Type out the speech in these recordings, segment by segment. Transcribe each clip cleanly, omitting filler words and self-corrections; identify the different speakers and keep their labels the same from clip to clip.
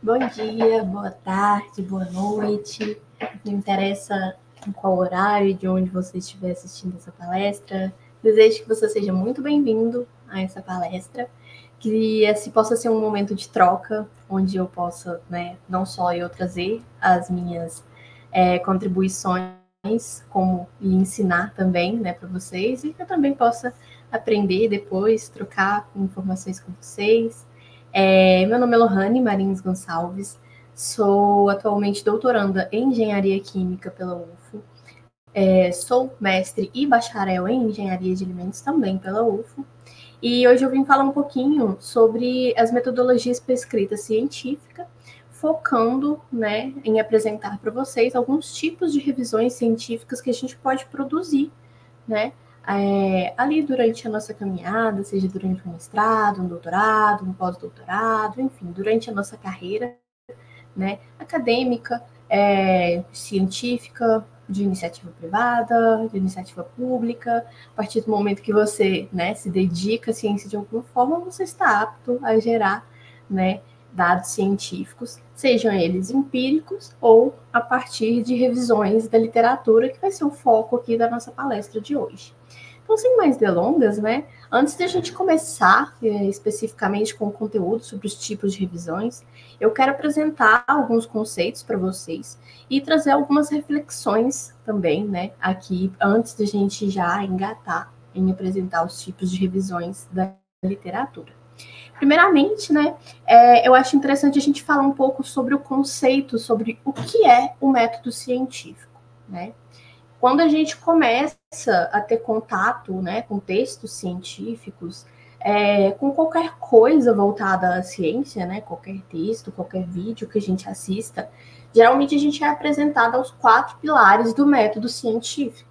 Speaker 1: Bom dia, boa tarde, boa noite. Não interessa em qual horário, de onde você estiver assistindo essa palestra. Desejo que você seja muito bem-vindo a essa palestra, que esse possa ser um momento de troca, onde eu possa, não só eu trazer as minhas contribuições, como e ensinar também, para vocês, e que eu também possa aprender depois, trocar informações com vocês. Meu nome é Lohane Marins Gonçalves, sou atualmente doutoranda em Engenharia Química pela UFO, sou mestre e bacharel em Engenharia de Alimentos também pela UFO, e hoje eu vim falar um pouquinho sobre as metodologias para escrita científica, focando, em apresentar para vocês alguns tipos de revisões científicas que a gente pode produzir, ali durante a nossa caminhada, seja durante um mestrado, um doutorado, um pós-doutorado, enfim, durante a nossa carreira, acadêmica, científica, de iniciativa privada, de iniciativa pública. A partir do momento que você, se dedica à ciência de alguma forma, você está apto a gerar, dados científicos, sejam eles empíricos ou a partir de revisões da literatura, que vai ser o foco aqui da nossa palestra de hoje. Então, sem mais delongas, antes de a gente começar especificamente com o conteúdo sobre os tipos de revisões, eu quero apresentar alguns conceitos para vocês e trazer algumas reflexões também, aqui, antes de a gente já engatar em apresentar os tipos de revisões da literatura. Primeiramente, eu acho interessante a gente falar um pouco sobre o conceito, sobre o que é o método científico, Quando a gente começa a ter contato, com textos científicos, com qualquer coisa voltada à ciência, qualquer texto, qualquer vídeo que a gente assista, geralmente a gente é apresentado aos 4 pilares do método científico,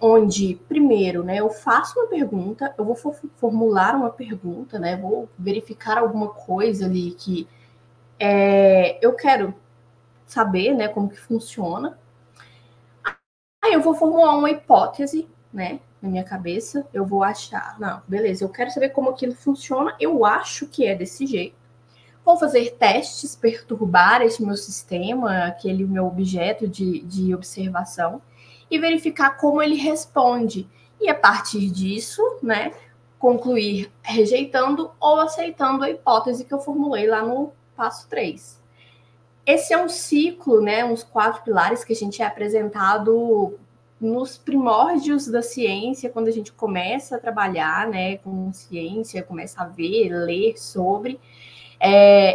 Speaker 1: onde, primeiro, eu faço uma pergunta, eu vou formular uma pergunta, vou verificar alguma coisa ali que eu quero saber, como que funciona. Aí eu vou formular uma hipótese, na minha cabeça, eu vou achar, não, beleza, eu quero saber como aquilo funciona, eu acho que é desse jeito. Vou fazer testes, perturbar esse meu sistema, aquele meu objeto de observação, e verificar como ele responde. E a partir disso, concluir rejeitando ou aceitando a hipótese que eu formulei lá no passo 3. Esse é um ciclo, uns 4 pilares que a gente é apresentado nos primórdios da ciência, quando a gente começa a trabalhar, com ciência, começa a ver, ler sobre.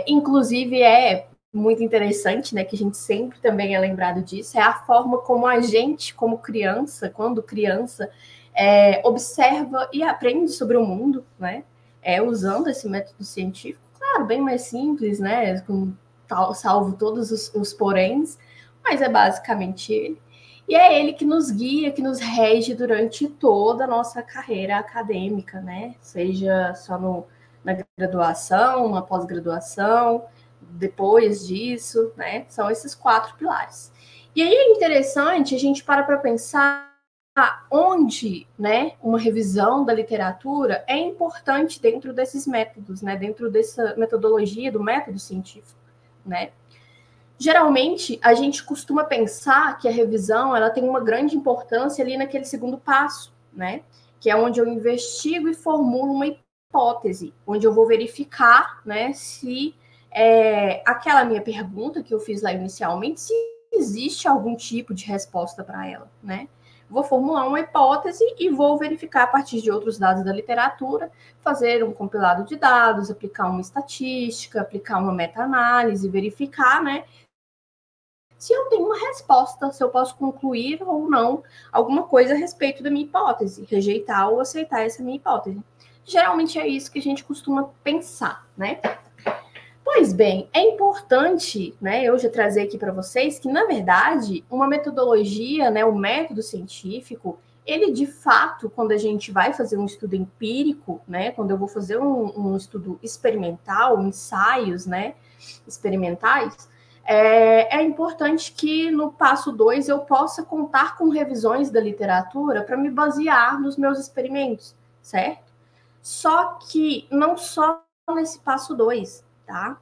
Speaker 1: Inclusive, é muito interessante, que a gente sempre também é lembrado disso, é a forma como a gente, como criança, quando criança, observa e aprende sobre o mundo, usando esse método científico, claro, bem mais simples, salvo todos os poréns, mas é basicamente ele. E é ele que nos guia, que nos rege durante toda a nossa carreira acadêmica, seja só na graduação, na pós-graduação, depois disso, são esses 4 pilares. E aí é interessante a gente para pensar onde, uma revisão da literatura é importante dentro desses métodos, dentro dessa metodologia do método científico, Geralmente, a gente costuma pensar que a revisão ela tem uma grande importância ali naquele segundo passo, que é onde eu investigo e formulo uma hipótese, onde eu vou verificar, se aquela minha pergunta que eu fiz lá inicialmente, se existe algum tipo de resposta para ela, Vou formular uma hipótese e vou verificar a partir de outros dados da literatura, fazer um compilado de dados, aplicar uma estatística, aplicar uma meta-análise, verificar, se eu tenho uma resposta, se eu posso concluir ou não alguma coisa a respeito da minha hipótese, rejeitar ou aceitar essa minha hipótese. Geralmente é isso que a gente costuma pensar, Pois bem, é importante, eu já trazer aqui para vocês que, na verdade, uma metodologia, o método científico, ele, de fato, quando a gente vai fazer um estudo empírico, quando eu vou fazer um estudo experimental, ensaios, experimentais, é importante que no passo 2 eu possa contar com revisões da literatura para me basear nos meus experimentos, certo? Só que não só nesse passo 2, tá?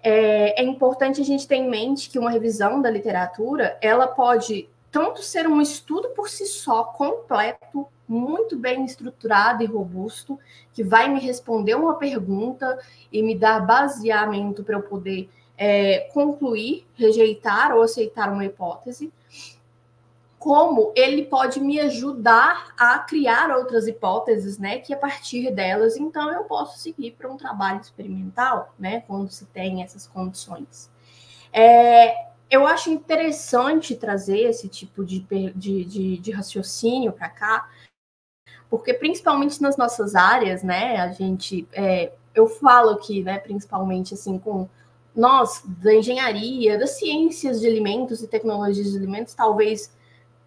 Speaker 1: É importante a gente ter em mente que uma revisão da literatura, ela pode tanto ser um estudo por si só, completo, muito bem estruturado e robusto, que vai me responder uma pergunta e me dar baseamento para eu poder concluir, rejeitar ou aceitar uma hipótese, como ele pode me ajudar a criar outras hipóteses, né, que a partir delas, então, eu posso seguir para um trabalho experimental, né, quando se tem essas condições. Eu acho interessante trazer esse tipo de raciocínio para cá, porque principalmente nas nossas áreas, né, a gente, eu falo aqui, né, principalmente assim com nós da engenharia, das ciências de alimentos e tecnologias de alimentos, talvez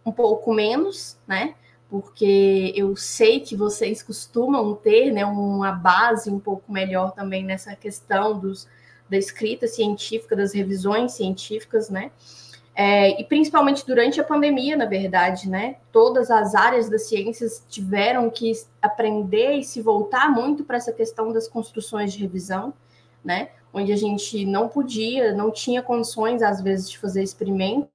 Speaker 1: um pouco menos, né? Porque eu sei que vocês costumam ter, né, uma base um pouco melhor também nessa questão da escrita científica, das revisões científicas, né? E principalmente durante a pandemia, na verdade, né? Todas as áreas das ciências tiveram que aprender e se voltar muito para essa questão das construções de revisão, né? Onde a gente não podia, não tinha condições, às vezes, de fazer experimentos,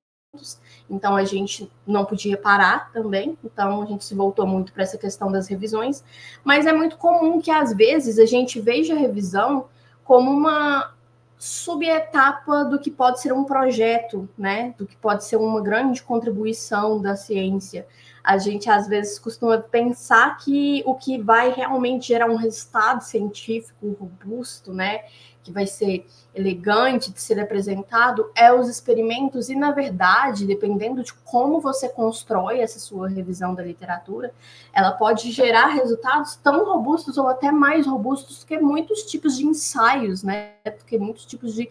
Speaker 1: então a gente não podia parar também, então a gente se voltou muito para essa questão das revisões, mas é muito comum que às vezes a gente veja a revisão como uma subetapa do que pode ser um projeto, né? Do que pode ser uma grande contribuição da ciência. A gente às vezes costuma pensar que o que vai realmente gerar um resultado científico robusto, né? Que vai ser elegante de ser apresentado é os experimentos, e na verdade, dependendo de como você constrói essa sua revisão da literatura, ela pode gerar resultados tão robustos ou até mais robustos que muitos tipos de ensaios, né? Que muitos tipos de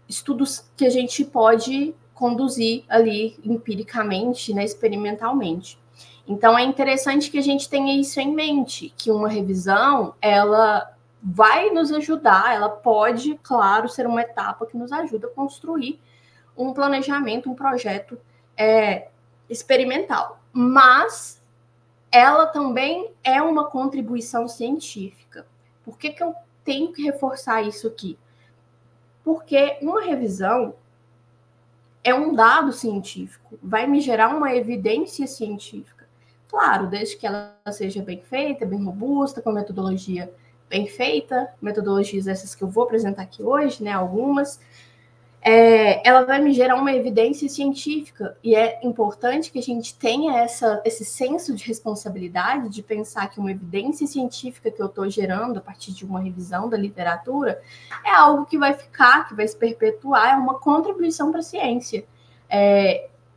Speaker 1: estudos que a gente pode conduzir ali empiricamente, né, experimentalmente. Então é interessante que a gente tenha isso em mente, que uma revisão, ela vai nos ajudar, ela pode, claro, ser uma etapa que nos ajuda a construir um planejamento, um projeto experimental. Mas ela também é uma contribuição científica. Por que eu tenho que reforçar isso aqui? Porque uma revisão é um dado científico, vai me gerar uma evidência científica. Claro, desde que ela seja bem feita, bem robusta, com metodologia bem feita, metodologias essas que eu vou apresentar aqui hoje, né, algumas, ela vai me gerar uma evidência científica, e é importante que a gente tenha esse senso de responsabilidade de pensar que uma evidência científica que eu estou gerando a partir de uma revisão da literatura é algo que vai ficar, que vai se perpetuar, é uma contribuição para a ciência.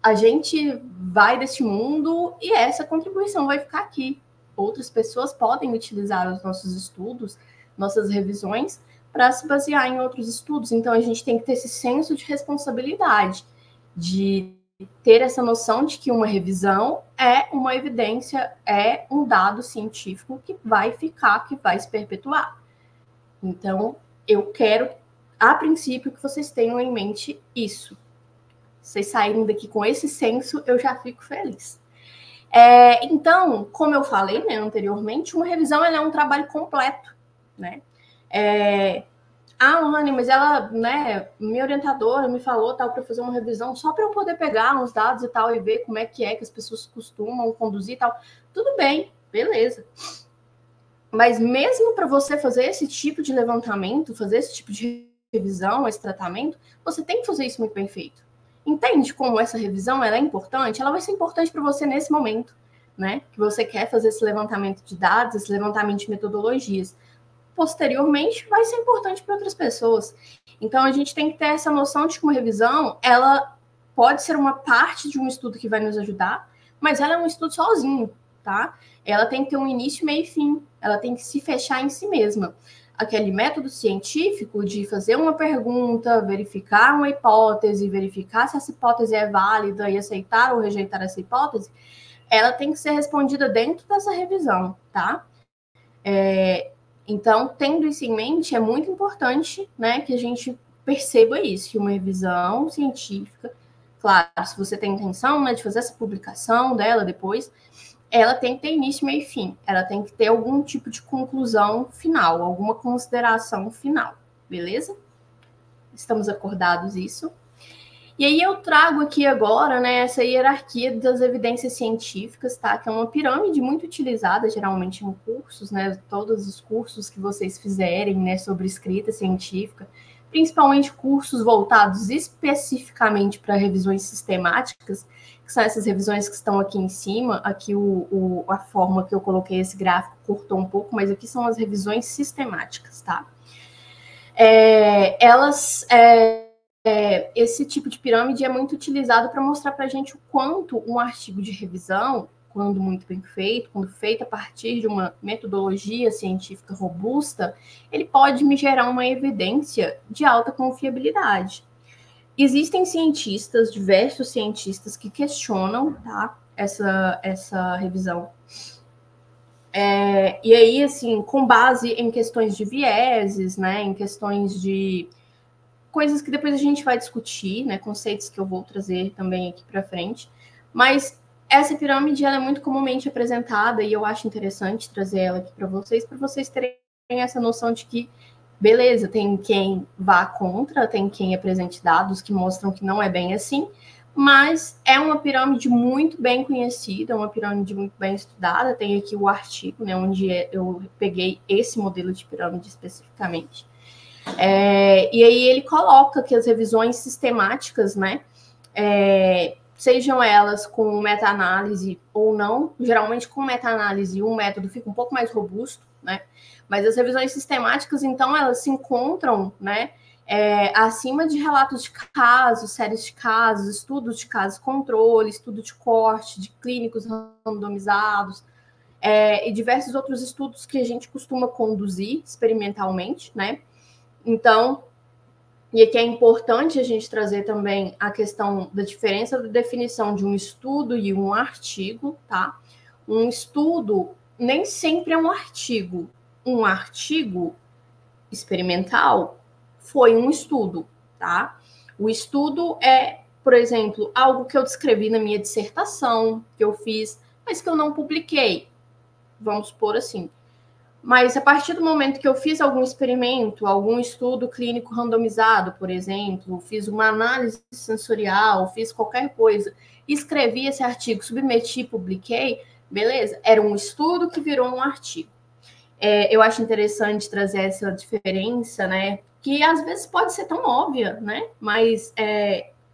Speaker 1: A gente vai deste mundo e essa contribuição vai ficar aqui. Outras pessoas podem utilizar os nossos estudos, nossas revisões, para se basear em outros estudos. Então, a gente tem que ter esse senso de responsabilidade, de ter essa noção de que uma revisão é uma evidência, é um dado científico que vai ficar, que vai se perpetuar. Então, eu quero, a princípio, que vocês tenham em mente isso. Vocês saírem daqui com esse senso, eu já fico feliz. Então, como eu falei, né, anteriormente, uma revisão ela é um trabalho completo, né? Anne, mas ela, né, minha orientadora me falou tal para fazer uma revisão só para eu poder pegar uns dados e tal e ver como é que as pessoas costumam conduzir e tal. Tudo bem, beleza. Mas mesmo para você fazer esse tipo de levantamento, fazer esse tipo de revisão, esse tratamento, você tem que fazer isso muito bem feito. Entende como essa revisão ela é importante? Ela vai ser importante para você nesse momento, né? Que você quer fazer esse levantamento de dados, esse levantamento de metodologias. Posteriormente, vai ser importante para outras pessoas. Então, a gente tem que ter essa noção de que uma revisão, ela pode ser uma parte de um estudo que vai nos ajudar, mas ela é um estudo sozinho, tá? Ela tem que ter um início, meio e fim. Ela tem que se fechar em si mesma. Aquele método científico de fazer uma pergunta, verificar uma hipótese, verificar se essa hipótese é válida e aceitar ou rejeitar essa hipótese, ela tem que ser respondida dentro dessa revisão, tá? Então, tendo isso em mente, é muito importante, né, que a gente perceba isso, que uma revisão científica, claro, se você tem intenção, né, de fazer essa publicação dela depois, ela tem que ter início, meio e fim. Ela tem que ter algum tipo de conclusão final, alguma consideração final, beleza? Estamos acordados isso? E aí eu trago aqui agora, né, essa hierarquia das evidências científicas, tá? Que é uma pirâmide muito utilizada geralmente em cursos, né? Todos os cursos que vocês fizerem, né, sobre escrita científica, principalmente cursos voltados especificamente para revisões sistemáticas, que são essas revisões que estão aqui em cima. Aqui a forma que eu coloquei esse gráfico cortou um pouco, mas aqui são as revisões sistemáticas, tá? Esse tipo de pirâmide é muito utilizado para mostrar para a gente o quanto um artigo de revisão, quando muito bem feito, quando feito a partir de uma metodologia científica robusta, ele pode me gerar uma evidência de alta confiabilidade. Existem cientistas, diversos cientistas, que questionam, tá, essa revisão. E aí, assim, com base em questões de vieses, né, em questões de coisas que depois a gente vai discutir, né, conceitos que eu vou trazer também aqui para frente, mas essa pirâmide ela é muito comumente apresentada e eu acho interessante trazer ela aqui para vocês terem essa noção de que, beleza, tem quem vá contra, tem quem apresente dados que mostram que não é bem assim, mas é uma pirâmide muito bem conhecida, uma pirâmide muito bem estudada. Tem aqui o artigo, né, onde eu peguei esse modelo de pirâmide especificamente. E aí ele coloca que as revisões sistemáticas, né, sejam elas com meta-análise ou não, geralmente com meta-análise o método fica um pouco mais robusto, né, mas as revisões sistemáticas, então, elas se encontram, né, acima de relatos de casos, séries de casos, estudos de casos controle, estudo de corte, de clínicos randomizados, e diversos outros estudos que a gente costuma conduzir experimentalmente, né. Então, e aqui é importante a gente trazer também a questão da diferença da definição de um estudo e um artigo, tá? Um estudo nem sempre é um artigo. Um artigo experimental foi um estudo, tá? O estudo é, por exemplo, algo que eu descrevi na minha dissertação, que eu fiz, mas que eu não publiquei. Vamos supor assim. Mas a partir do momento que eu fiz algum experimento, algum estudo clínico randomizado, por exemplo, fiz uma análise sensorial, fiz qualquer coisa, escrevi esse artigo, submeti, publiquei, beleza? Era um estudo que virou um artigo. Eu acho interessante trazer essa diferença, né? Que às vezes pode ser tão óbvia, né? Mas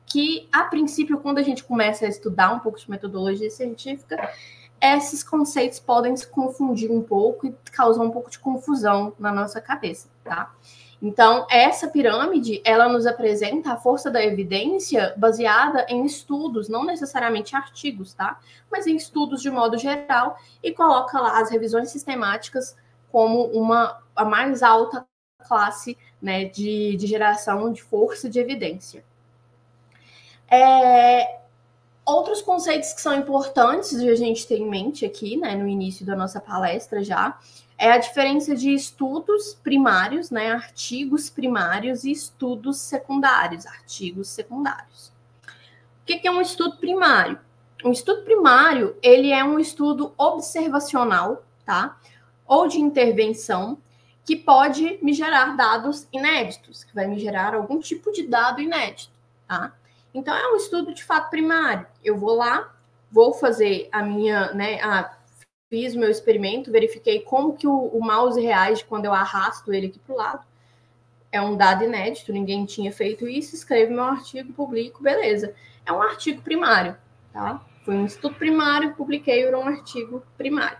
Speaker 1: que, a princípio, quando a gente começa a estudar um pouco de metodologia científica, esses conceitos podem se confundir um pouco e causar um pouco de confusão na nossa cabeça, tá? Então, essa pirâmide, ela nos apresenta a força da evidência baseada em estudos, não necessariamente artigos, tá? Mas em estudos de modo geral, e coloca lá as revisões sistemáticas como a mais alta classe, né, de geração de força de evidência. Outros conceitos que são importantes de a gente ter em mente aqui, né, no início da nossa palestra já, é a diferença de estudos primários, né, artigos primários e estudos secundários, artigos secundários. O que é um estudo primário? Um estudo primário, ele é um estudo observacional, tá? Ou de intervenção, que pode me gerar dados inéditos, que vai me gerar algum tipo de dado inédito, tá? Então, é um estudo de fato primário. Eu vou lá, vou fazer a minha, né, fiz o meu experimento, verifiquei como que o mouse reage quando eu arrasto ele aqui para o lado. É um dado inédito, ninguém tinha feito isso, escrevo meu artigo, publico, beleza. É um artigo primário, tá? Foi um estudo primário, publiquei, era um artigo primário.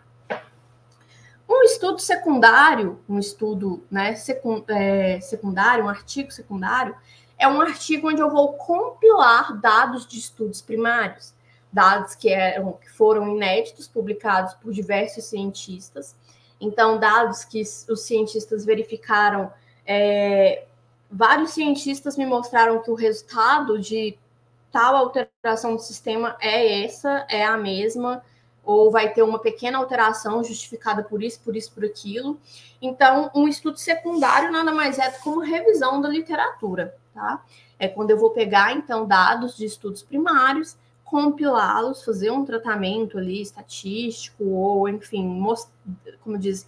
Speaker 1: Um estudo secundário, um estudo, né, secundário, um artigo secundário, é um artigo onde eu vou compilar dados de estudos primários, dados que foram inéditos, publicados por diversos cientistas. Então, dados que os cientistas verificaram, vários cientistas me mostraram que o resultado de tal alteração do sistema é a mesma, ou vai ter uma pequena alteração justificada por isso, por aquilo. Então, um estudo secundário nada mais é como revisão da literatura, tá? É quando eu vou pegar, então, dados de estudos primários, compilá-los, fazer um tratamento ali estatístico, ou, enfim, como diz,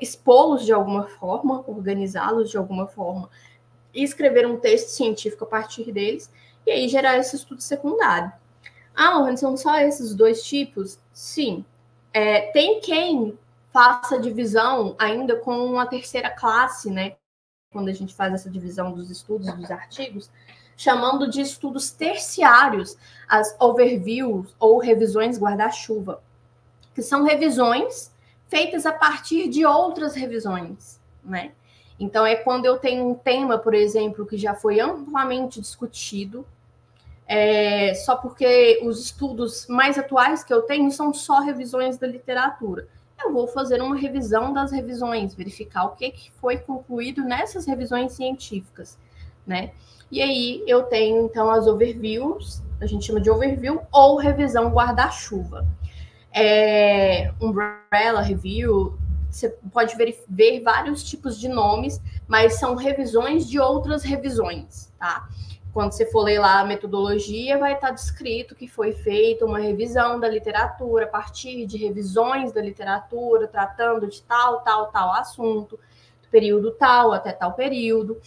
Speaker 1: expô-los de alguma forma, organizá-los de alguma forma, e escrever um texto científico a partir deles, e aí gerar esse estudo secundário. Lohane, são só esses dois tipos? Sim. Tem quem faça divisão ainda com uma terceira classe, né? Quando a gente faz essa divisão dos estudos, dos artigos, chamando de estudos terciários, as overviews ou revisões guarda-chuva, que são revisões feitas a partir de outras revisões, né? Então, é quando eu tenho um tema, por exemplo, que já foi amplamente discutido, só porque os estudos mais atuais que eu tenho são só revisões da literatura. Eu vou fazer uma revisão das revisões, verificar o que foi concluído nessas revisões científicas, né? E aí eu tenho, então, as overviews, a gente chama de overview, ou revisão guarda-chuva. Umbrella Review, você pode ver vários tipos de nomes, mas são revisões de outras revisões, tá? Quando você for ler lá a metodologia, vai estar descrito que foi feita uma revisão da literatura a partir de revisões da literatura, tratando de tal assunto, do período tal até tal período,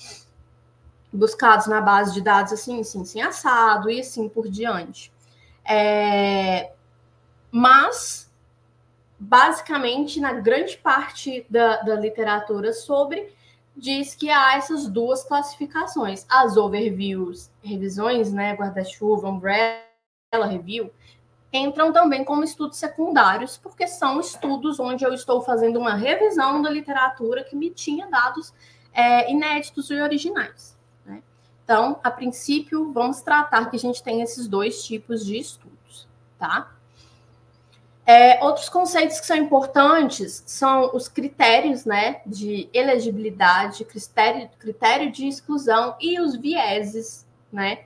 Speaker 1: buscados na base de dados assim, assado, e assim por diante. Mas, basicamente, na grande parte da literatura diz que há essas duas classificações. As overviews, revisões, né, guarda-chuva, umbrella review, entram também como estudos secundários, porque são estudos onde eu estou fazendo uma revisão da literatura que me tinha dados inéditos e originais, né? Então, a princípio, vamos tratar que a gente tem esses dois tipos de estudos, tá? Outros conceitos que são importantes são os critérios, né, de elegibilidade, critério de exclusão e os vieses, né,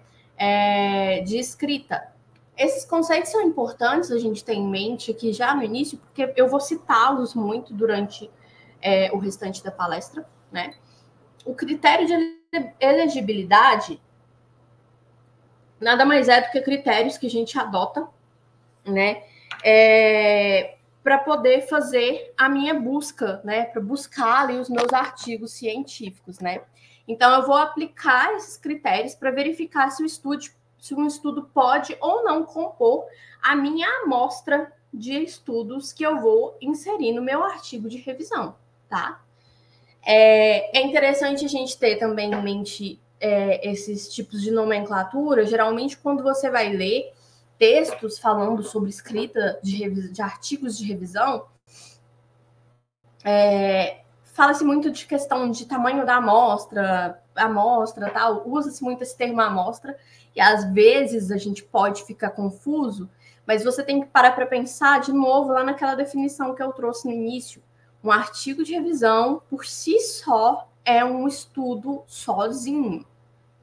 Speaker 1: de escrita. Esses conceitos são importantes a gente ter em mente aqui já no início, porque eu vou citá-los muito durante o restante da palestra, né? O critério de elegibilidade nada mais é do que critérios que a gente adota, né, para poder fazer a minha busca, né, para buscar ali os meus artigos científicos, né. Então, eu vou aplicar esses critérios para verificar se um estudo pode ou não compor a minha amostra de estudos que eu vou inserir no meu artigo de revisão, tá? É interessante a gente ter também em mente esses tipos de nomenclatura. Geralmente, quando você vai ler textos falando sobre escrita de artigos de revisão, fala-se muito de questão de tamanho da amostra, tal, usa-se muito esse termo amostra, e às vezes a gente pode ficar confuso, mas você tem que parar para pensar de novo lá naquela definição que eu trouxe no início. Um artigo de revisão, por si só, é um estudo sozinho,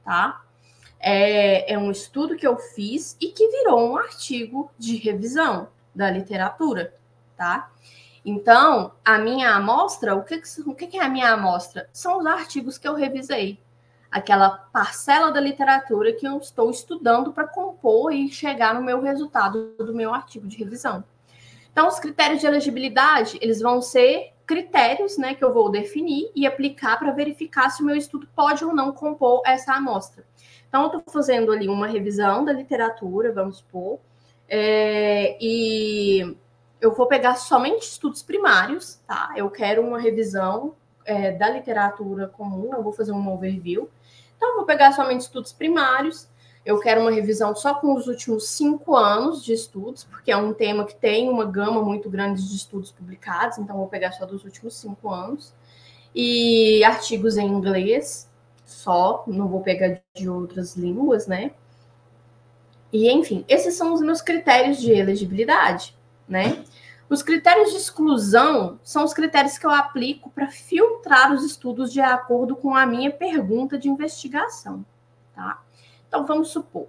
Speaker 1: tá? É um estudo que eu fiz e que virou um artigo de revisão da literatura, tá? Então, a minha amostra, o que é a minha amostra? São os artigos que eu revisei. Aquela parcela da literatura que eu estou estudando para compor e chegar no meu resultado do meu artigo de revisão. Então, os critérios de elegibilidade, eles vão ser critérios, né, que eu vou definir e aplicar para verificar se o meu estudo pode ou não compor essa amostra. Então, eu estou fazendo ali uma revisão da literatura, vamos supor, e eu vou pegar somente estudos primários, tá? Eu quero uma revisão da literatura comum, eu vou fazer um overview. Então, eu vou pegar somente estudos primários. Eu quero uma revisão só com os últimos 5 anos de estudos, porque é um tema que tem uma gama muito grande de estudos publicados, então eu vou pegar só dos últimos 5 anos. E artigos em inglês só, não vou pegar de outras línguas, né? E, enfim, esses são os meus critérios de elegibilidade, né? Os critérios de exclusão são os critérios que eu aplico para filtrar os estudos de acordo com a minha pergunta de investigação, tá? Então, vamos supor,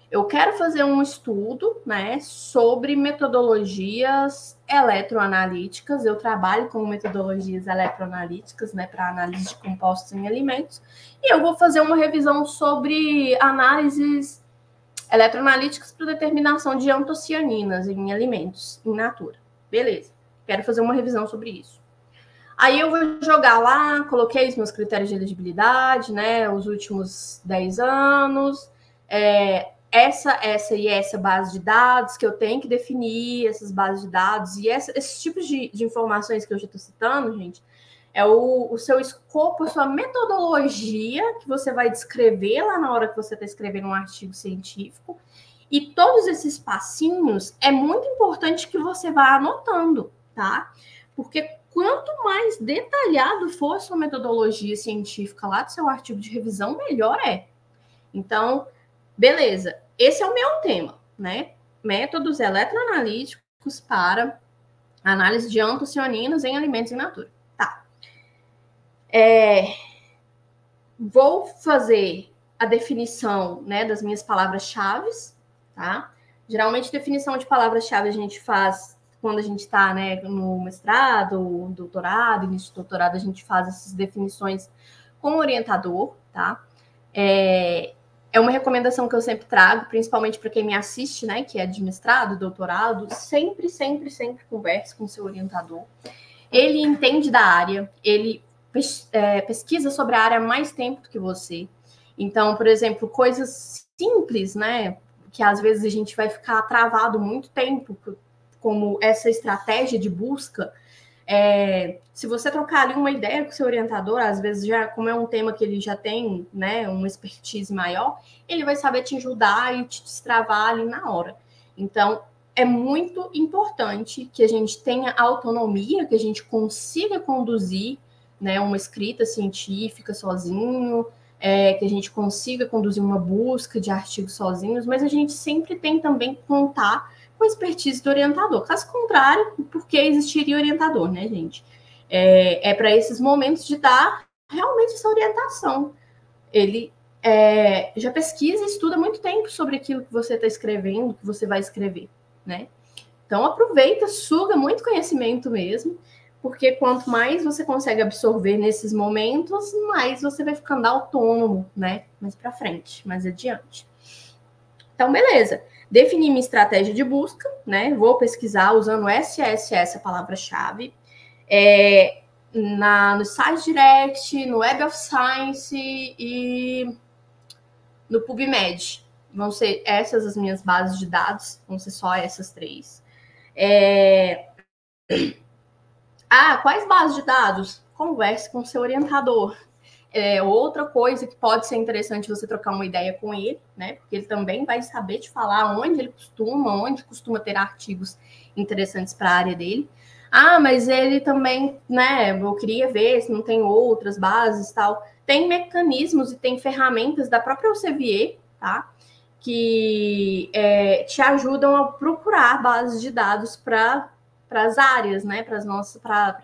Speaker 1: eu quero fazer um estudo, né, sobre metodologias eletroanalíticas. Eu trabalho com metodologias eletroanalíticas, né, para análise de compostos em alimentos. E eu vou fazer uma revisão sobre análises Eletroanalíticas para determinação de antocianinas em alimentos, in natura. Beleza. Quero fazer uma revisão sobre isso. Aí eu vou jogar lá, coloquei os meus critérios de elegibilidade, né? Os últimos 10 anos. Essa e essa base de dados que eu tenho que definir, essas bases de dados, e esses tipos de informações que eu já estou citando, gente, é o seu escopo, a sua metodologia que você vai descrever lá na hora que você está escrevendo um artigo científico. E todos esses passinhos é muito importante que você vá anotando, tá? Porque quanto mais detalhado for a sua metodologia científica lá do seu artigo de revisão, melhor é. Então, beleza. Esse é o meu tema, né? Métodos eletroanalíticos para análise de antocianinas em alimentos in natura. Tá. Vou fazer a definição, né, das minhas palavras-chave, tá? Geralmente, definição de palavras-chave a gente faz quando a gente está, né, no mestrado, doutorado, início de doutorado, a gente faz essas definições com o orientador, tá? É uma recomendação que eu sempre trago, principalmente para quem me assiste, né, que é de mestrado, doutorado, sempre converse com o seu orientador. Ele entende da área, ele pesquisa sobre a área há mais tempo do que você. Então, por exemplo, coisas simples, né, que às vezes a gente vai ficar travado muito tempo, como essa estratégia de busca. Se você trocar ali uma ideia com o seu orientador, às vezes, já como é um tema que ele já tem, né, uma expertise maior, ele vai saber te ajudar e te destravar ali na hora. Então, é muito importante que a gente tenha autonomia, que a gente consiga conduzir, né, uma escrita científica sozinho, que a gente consiga conduzir uma busca de artigos sozinhos, mas a gente sempre tem também que contar com a expertise do orientador. Caso contrário, por que existiria orientador, né, gente? Para esses momentos de dar realmente essa orientação. Ele já pesquisa e estuda há muito tempo sobre aquilo que você está escrevendo, que você vai escrever, né? Então, aproveita, suga muito conhecimento mesmo, porque quanto mais você consegue absorver nesses momentos, mais você vai ficando autônomo, né? Mais para frente, mais adiante. Então, beleza. Defini minha estratégia de busca, né? Vou pesquisar usando essa palavra-chave. No SciDirect, no Web of Science e no PubMed. Vão ser essas as minhas bases de dados, vão ser só essas 3. Quais bases de dados? Converse com o seu orientador. Outra coisa que pode ser interessante você trocar uma ideia com ele, né? Porque ele também vai saber te falar onde costuma ter artigos interessantes para a área dele. Mas ele também, né? Eu queria ver se não tem outras bases e tal. Tem mecanismos e tem ferramentas da própria Elsevier, tá? Que te ajudam a procurar bases de dados para as áreas, né?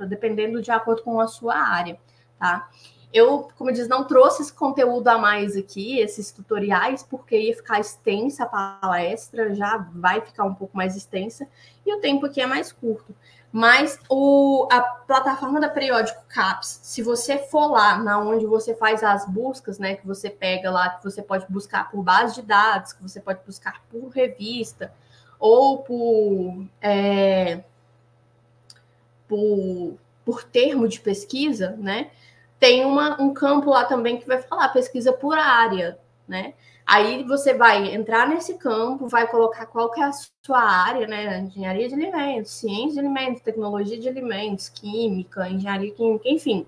Speaker 1: Dependendo de acordo com a sua área, tá? Eu, como eu disse, não trouxe esse conteúdo a mais aqui, esses tutoriais, porque ia ficar extensa a palestra, já vai ficar um pouco mais extensa, e o tempo aqui é mais curto. Mas a plataforma da Periódico CAPES, se você for lá na onde você faz as buscas, né, que você pega lá, que você pode buscar por base de dados, que você pode buscar por revista, ou por termo de pesquisa, né? Tem um campo lá também que vai falar pesquisa por área, né? Aí você vai entrar nesse campo, vai colocar qual que é a sua área, né? Engenharia de alimentos, ciência de alimentos, tecnologia de alimentos, química, engenharia química, enfim.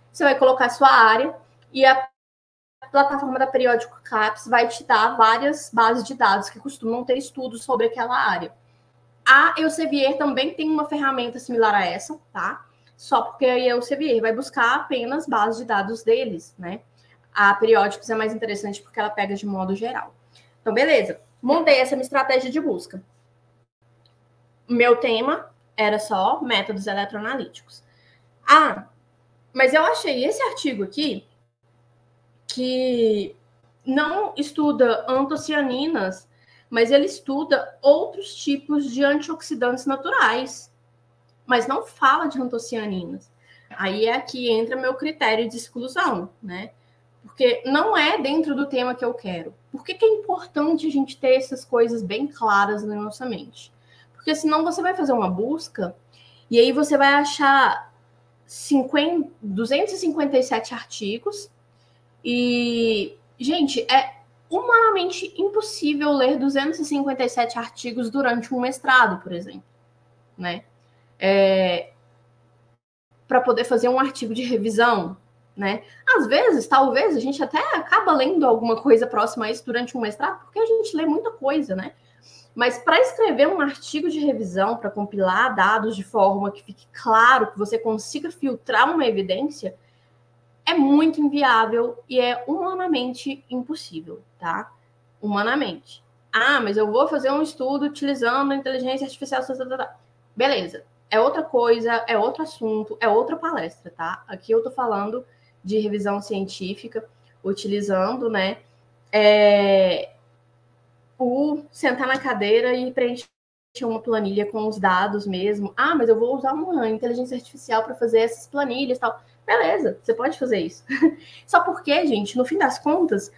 Speaker 1: Você vai colocar a sua área e a plataforma da Periódico CAPES vai te dar várias bases de dados que costumam ter estudos sobre aquela área. A Elsevier também tem uma ferramenta similar a essa, tá? Só porque a Elsevier vai buscar apenas bases de dados deles, né? A Periódicos é mais interessante porque ela pega de modo geral. Então, beleza. Montei essa minha estratégia de busca. Meu tema era só métodos eletroanalíticos. Mas eu achei esse artigo aqui que não estuda antocianinas, mas ele estuda outros tipos de antioxidantes naturais, mas não fala de antocianinas. Aí é aqui entra meu critério de exclusão, né? porque não é dentro do tema que eu quero. Por que é importante a gente ter essas coisas bem claras na nossa mente? Porque senão você vai fazer uma busca e aí você vai achar 257 artigos e, gente, é humanamente impossível ler 257 artigos durante um mestrado, por exemplo, né? Para poder fazer um artigo de revisão, né? Às vezes, talvez, a gente até acaba lendo alguma coisa próxima a isso durante um mestrado, porque a gente lê muita coisa, né? Mas para escrever um artigo de revisão, para compilar dados de forma que fique claro, que você consiga filtrar uma evidência, é muito inviável e é humanamente impossível, tá? Humanamente. Ah, mas eu vou fazer um estudo utilizando a inteligência artificial. Beleza. É outra coisa, é outro assunto, é outra palestra, tá? Aqui eu tô falando de revisão científica, utilizando, né, o sentar na cadeira e preencher uma planilha com os dados mesmo. Ah, mas eu vou usar uma inteligência artificial para fazer essas planilhas e tal. Beleza, você pode fazer isso. Só porque, gente, no fim das contas,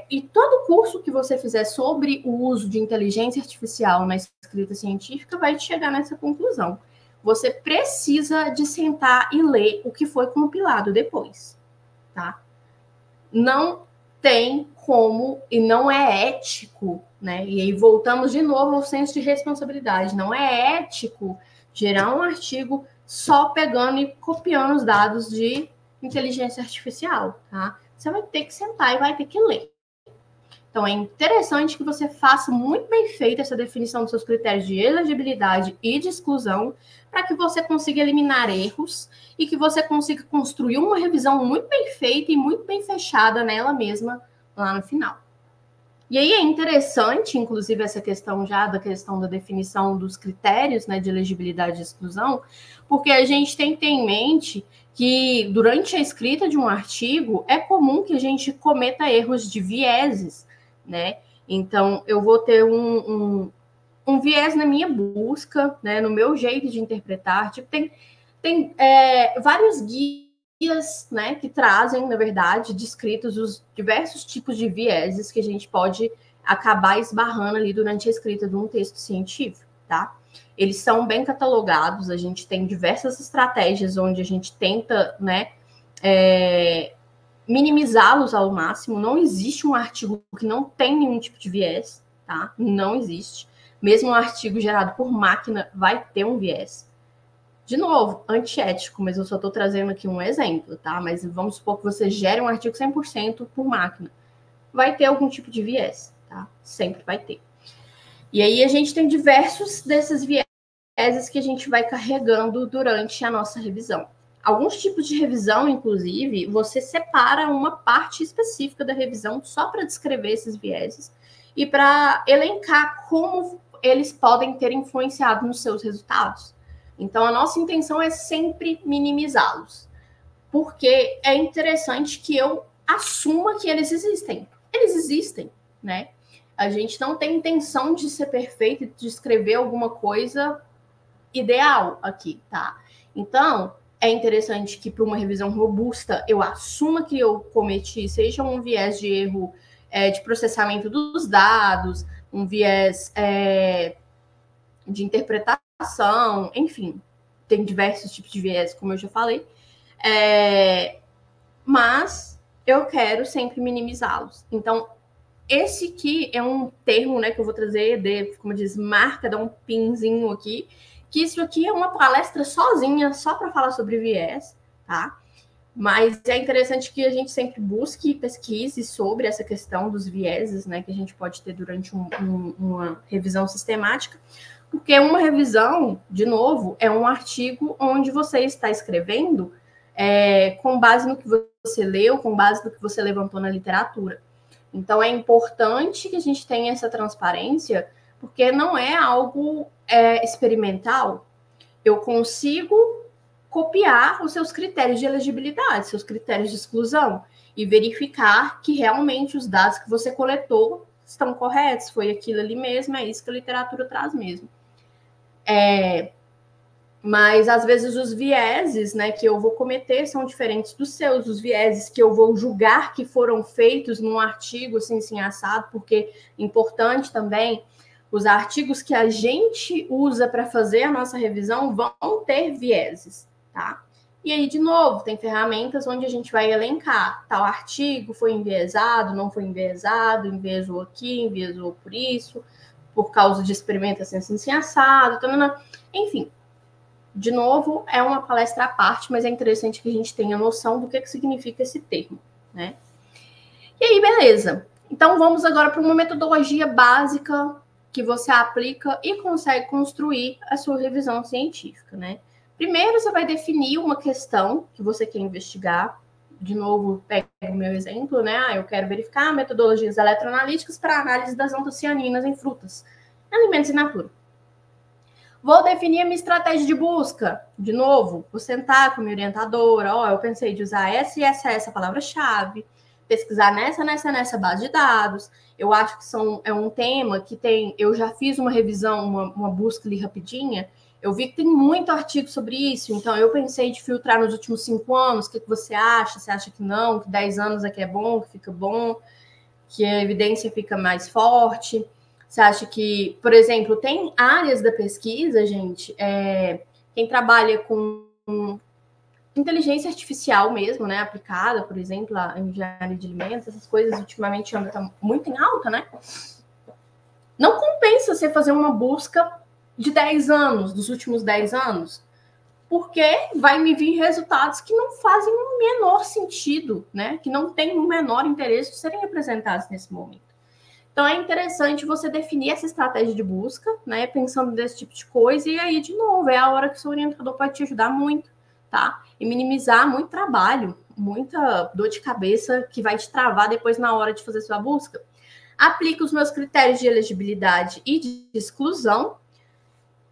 Speaker 1: e todo curso que você fizer sobre o uso de inteligência artificial na escrita científica vai te chegar nessa conclusão. Você precisa de sentar e ler o que foi compilado depois, tá? Não tem como e não é ético, né? E aí voltamos de novo ao senso de responsabilidade. Não é ético gerar um artigo só pegando e copiando os dados de inteligência artificial, tá? Você vai ter que sentar e vai ter que ler. Então, é interessante que você faça muito bem feita essa definição dos seus critérios de elegibilidade e de exclusão, para que você consiga eliminar erros e que você consiga construir uma revisão muito bem feita e muito bem fechada nela mesma lá no final. E aí é interessante, inclusive, essa questão já da questão da definição dos critérios, né, de elegibilidade e exclusão, porque a gente tem que ter em mente que durante a escrita de um artigo é comum que a gente cometa erros de vieses, né? Então, eu vou ter um viés na minha busca, né, no meu jeito de interpretar. Tipo, tem vários guias, né, que trazem, na verdade, descritos os diversos tipos de vieses que a gente pode acabar esbarrando ali durante a escrita de um texto científico, tá? Eles são bem catalogados, a gente tem diversas estratégias onde a gente tenta, né, minimizá-los ao máximo. Não existe um artigo que não tem nenhum tipo de viés, tá? Não existe. Mesmo um artigo gerado por máquina vai ter um viés. De novo, antiético, mas eu só estou trazendo aqui um exemplo, tá? Mas vamos supor que você gere um artigo 100% por máquina. Vai ter algum tipo de viés, tá? Sempre vai ter. E aí a gente tem diversos desses vieses que a gente vai carregando durante a nossa revisão. Alguns tipos de revisão, inclusive, você separa uma parte específica da revisão só para descrever esses vieses e para elencar como eles podem ter influenciado nos seus resultados. Então, a nossa intenção é sempre minimizá-los, porque é interessante que eu assuma que eles existem. Eles existem, né? A gente não tem intenção de ser perfeito e de escrever alguma coisa ideal aqui, tá? Então, é interessante que para uma revisão robusta eu assuma que eu cometi, seja um viés de erro de processamento dos dados, um viés de interpretação, enfim, tem diversos tipos de viés, como eu já falei, mas eu quero sempre minimizá-los. Então, esse aqui é um termo, né, que eu vou trazer, como diz, marca, dá um pinzinho aqui, que isso aqui é uma palestra sozinha, só para falar sobre viés, tá? Mas é interessante que a gente sempre busque e pesquise sobre essa questão dos vieses, né, que a gente pode ter durante uma revisão sistemática, porque uma revisão, de novo, é um artigo onde você está escrevendo com base no que você leu, com base no que você levantou na literatura. Então, é importante que a gente tenha essa transparência, porque não é algo experimental. Eu consigo copiar os seus critérios de elegibilidade, seus critérios de exclusão, e verificar que realmente os dados que você coletou estão corretos, foi aquilo ali mesmo, é isso que a literatura traz mesmo. Mas, às vezes, os vieses, né, que eu vou cometer são diferentes dos seus. Os vieses que eu vou julgar que foram feitos num artigo, assim, assado, porque é importante também, os artigos que a gente usa para fazer a nossa revisão vão ter vieses, tá? E aí, de novo, tem ferramentas onde a gente vai elencar. Tal artigo foi enviesado, não foi enviesado, enviesou aqui, enviesou por isso, por causa de experimentação assim, assado, enfim. De novo, é uma palestra à parte, mas é interessante que a gente tenha noção do que significa esse termo, né? E aí, beleza. Então, vamos agora para uma metodologia básica que você aplica e consegue construir a sua revisão científica, né? Primeiro, você vai definir uma questão que você quer investigar. De novo, pego o meu exemplo, né? Eu quero verificar metodologias eletroanalíticas para análise das antocianinas em frutas, alimentos in natura. Vou definir a minha estratégia de busca. De novo, vou sentar com a minha orientadora. Eu pensei de usar essa palavra-chave, pesquisar nessa base de dados. Eu acho que é um tema que tem... Eu já fiz uma revisão, uma busca ali rapidinha. Eu vi que tem muito artigo sobre isso. Então, eu pensei de filtrar nos últimos 5 anos. O que você acha? Você acha que não? Que 10 anos é que é bom, que fica bom? Que a evidência fica mais forte? Você acha que, por exemplo, tem áreas da pesquisa, gente, quem trabalha com inteligência artificial mesmo, né, aplicada, por exemplo, a engenharia de alimentos, essas coisas ultimamente andam muito em alta, né? Não compensa você fazer uma busca de 10 anos, dos últimos 10 anos, porque vai me vir resultados que não fazem o menor sentido, né? Que não tem o menor interesse de serem apresentados nesse momento. Então, é interessante você definir essa estratégia de busca, né? Pensando nesse tipo de coisa. E aí, de novo, é a hora que o seu orientador pode te ajudar muito, tá? E minimizar muito trabalho, muita dor de cabeça que vai te travar depois na hora de fazer sua busca. Aplica os meus critérios de elegibilidade e de exclusão.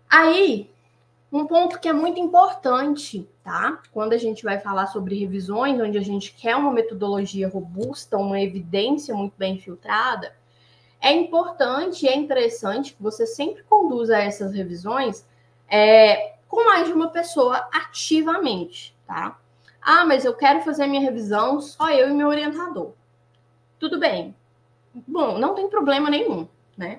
Speaker 1: Aí, um ponto que é muito importante, tá? Quando a gente vai falar sobre revisões, onde a gente quer uma metodologia robusta, uma evidência muito bem filtrada, é importante e é interessante que você sempre conduza essas revisões com mais de uma pessoa ativamente, tá? Ah, mas eu quero fazer minha revisão só eu e meu orientador. Tudo bem. Bom, não tem problema nenhum, né?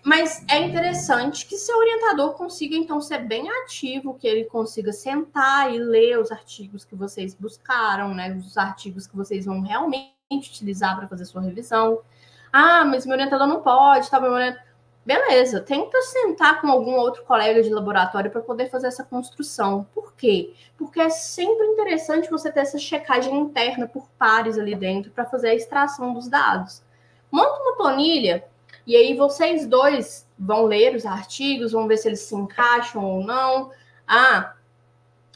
Speaker 1: Mas é interessante que seu orientador consiga, então, ser bem ativo, que ele consiga sentar e ler os artigos que vocês buscaram, né? Os artigos que vocês vão realmente utilizar para fazer sua revisão. Ah, mas meu orientador não pode, tá? Beleza, tenta sentar com algum outro colega de laboratório para poder fazer essa construção. Por quê? Porque é sempre interessante você ter essa checagem interna por pares ali dentro para fazer a extração dos dados. Monta uma planilha e aí vocês dois vão ler os artigos, vão ver se eles se encaixam ou não.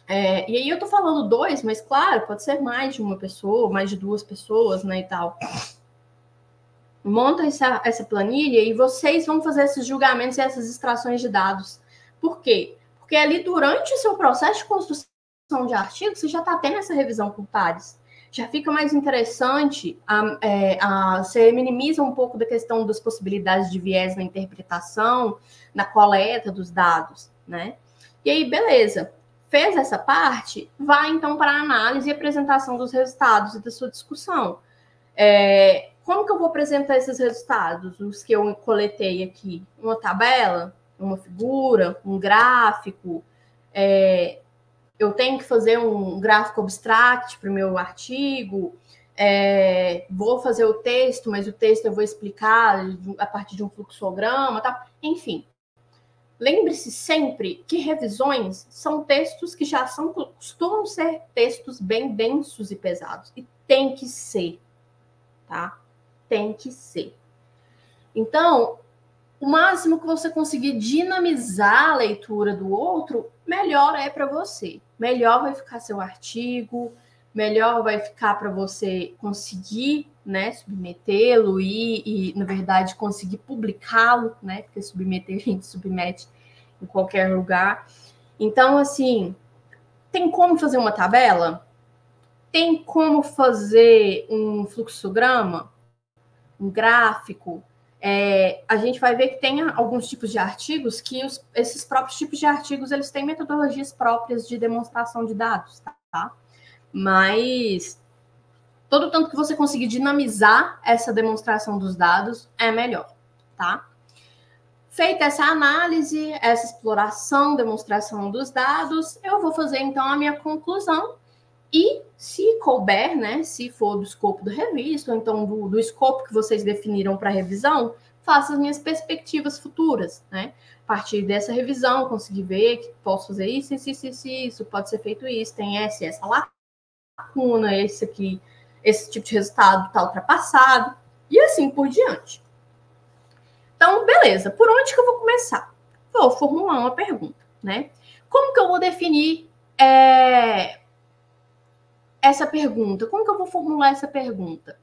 Speaker 1: E aí eu tô falando dois, mas claro, pode ser mais de uma pessoa, mais de 2 pessoas, né, e tal. Monta essa planilha e vocês vão fazer esses julgamentos e essas extrações de dados. Por quê? Porque ali, durante o seu processo de construção de artigo, você já está tendo essa revisão por pares. Já fica mais interessante, você minimiza um pouco da questão das possibilidades de viés na interpretação, na coleta dos dados, né? E aí, beleza. Fez essa parte, vai então para a análise e apresentação dos resultados e da sua discussão. Como que eu vou apresentar esses resultados? Os que eu coletei aqui? Uma tabela? Uma figura? Um gráfico? Eu tenho que fazer um gráfico abstract para o meu artigo? Vou fazer o texto, mas o texto eu vou explicar a partir de um fluxograma, tá? Enfim. Lembre-se sempre que revisões são textos que já costumam ser textos bem densos e pesados. E tem que ser, tá? Tem que ser. Então, o máximo que você conseguir dinamizar a leitura do outro, melhor é para você. Melhor vai ficar seu artigo, melhor vai ficar para você conseguir, né, submetê-lo e, na verdade, conseguir publicá-lo, né? Porque submeter a gente submete em qualquer lugar. Então, assim, tem como fazer uma tabela? Tem como fazer um fluxograma? Um gráfico? a gente vai ver que tem alguns tipos de artigos que esses próprios tipos de artigos eles têm metodologias próprias de demonstração de dados, tá? Mas todo tanto que você conseguir dinamizar essa demonstração dos dados é melhor, tá? Feita essa análise, essa exploração, demonstração dos dados, eu vou fazer então a minha conclusão e, se couber, né, se for do escopo do revista, ou então do escopo que vocês definiram para a revisão, faço as minhas perspectivas futuras, né? A partir dessa revisão, conseguir ver que posso fazer isso, pode ser feito isso, tem essa lacuna, esse tipo de resultado está ultrapassado, e assim por diante. Então, beleza, por onde que eu vou começar? Vou formular uma pergunta, né? Como que eu vou definir essa pergunta? Como que eu vou formular essa pergunta?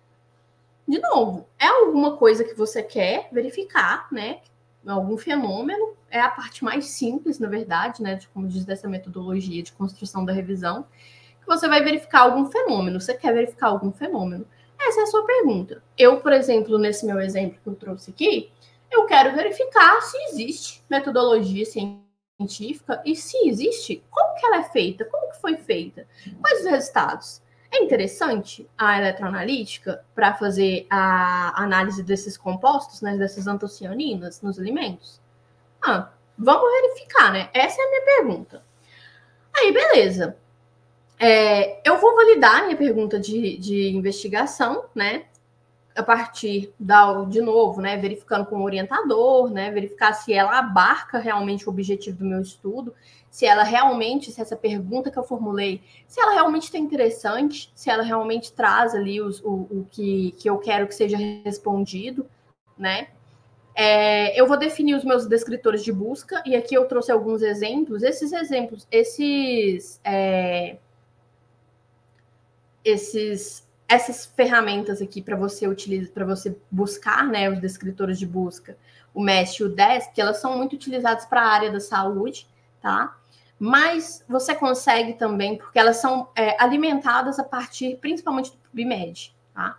Speaker 1: De novo, é alguma coisa que você quer verificar, né? Algum fenômeno. É a parte mais simples, na verdade, né? Como diz dessa metodologia de construção da revisão, que você vai verificar algum fenômeno. Você quer verificar algum fenômeno? Essa é a sua pergunta. Eu, por exemplo, nesse meu exemplo que eu trouxe aqui, eu quero verificar se existe metodologia científica e se existe, como que ela é feita, como que foi feita, quais os resultados. É interessante a eletroanalítica para fazer a análise desses compostos, né, dessas antocianinas nos alimentos? Vamos verificar, né? Essa é a minha pergunta. Aí, beleza. Eu vou validar a minha pergunta de investigação, né? A partir de novo, né, verificando com o orientador, né, verificar se ela abarca realmente o objetivo do meu estudo, se essa pergunta que eu formulei, se ela realmente está interessante, se ela realmente traz ali o que eu quero que seja respondido, né? Eu vou definir os meus descritores de busca, e aqui eu trouxe alguns exemplos. Essas ferramentas aqui para você utilizar, para você buscar, né, os descritores de busca, o MESH e o DESC, que elas são muito utilizadas para a área da saúde, tá? Mas você consegue também, porque elas são alimentadas a partir, principalmente, do PubMed, tá?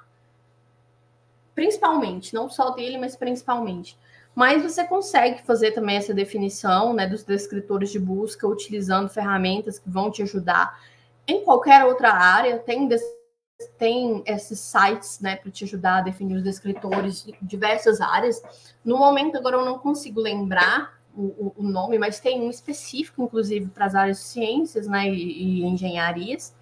Speaker 1: Principalmente, não só dele, mas principalmente. Mas você consegue fazer também essa definição, né, dos descritores de busca, utilizando ferramentas que vão te ajudar em qualquer outra área. Tem esses sites, né, para te ajudar a definir os descritores de diversas áreas. No momento, agora eu não consigo lembrar o nome, mas tem um específico, inclusive, para as áreas de ciências, né, e engenharias.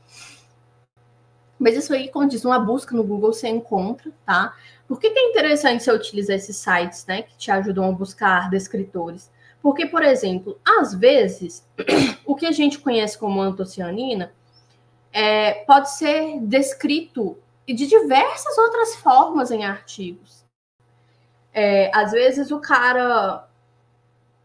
Speaker 1: Mas isso aí, quando diz uma busca no Google, você encontra, tá? Por que é interessante você utilizar esses sites, né, que te ajudam a buscar descritores? Porque, por exemplo, às vezes, o que a gente conhece como antocianina pode ser descrito de diversas outras formas em artigos. Às vezes o cara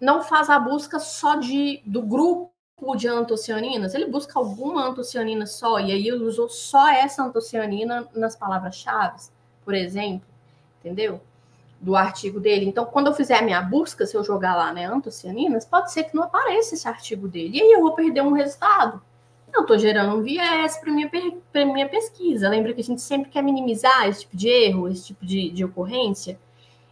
Speaker 1: não faz a busca só do grupo de antocianinas, ele busca alguma antocianina só, e aí ele usou só essa antocianina nas palavras-chave, por exemplo, entendeu? Do artigo dele. Então, quando eu fizer a minha busca, se eu jogar lá, né, antocianinas, pode ser que não apareça esse artigo dele, e aí eu vou perder um resultado. Eu estou gerando um viés para minha pesquisa. Lembra que a gente sempre quer minimizar esse tipo de erro, esse tipo de ocorrência?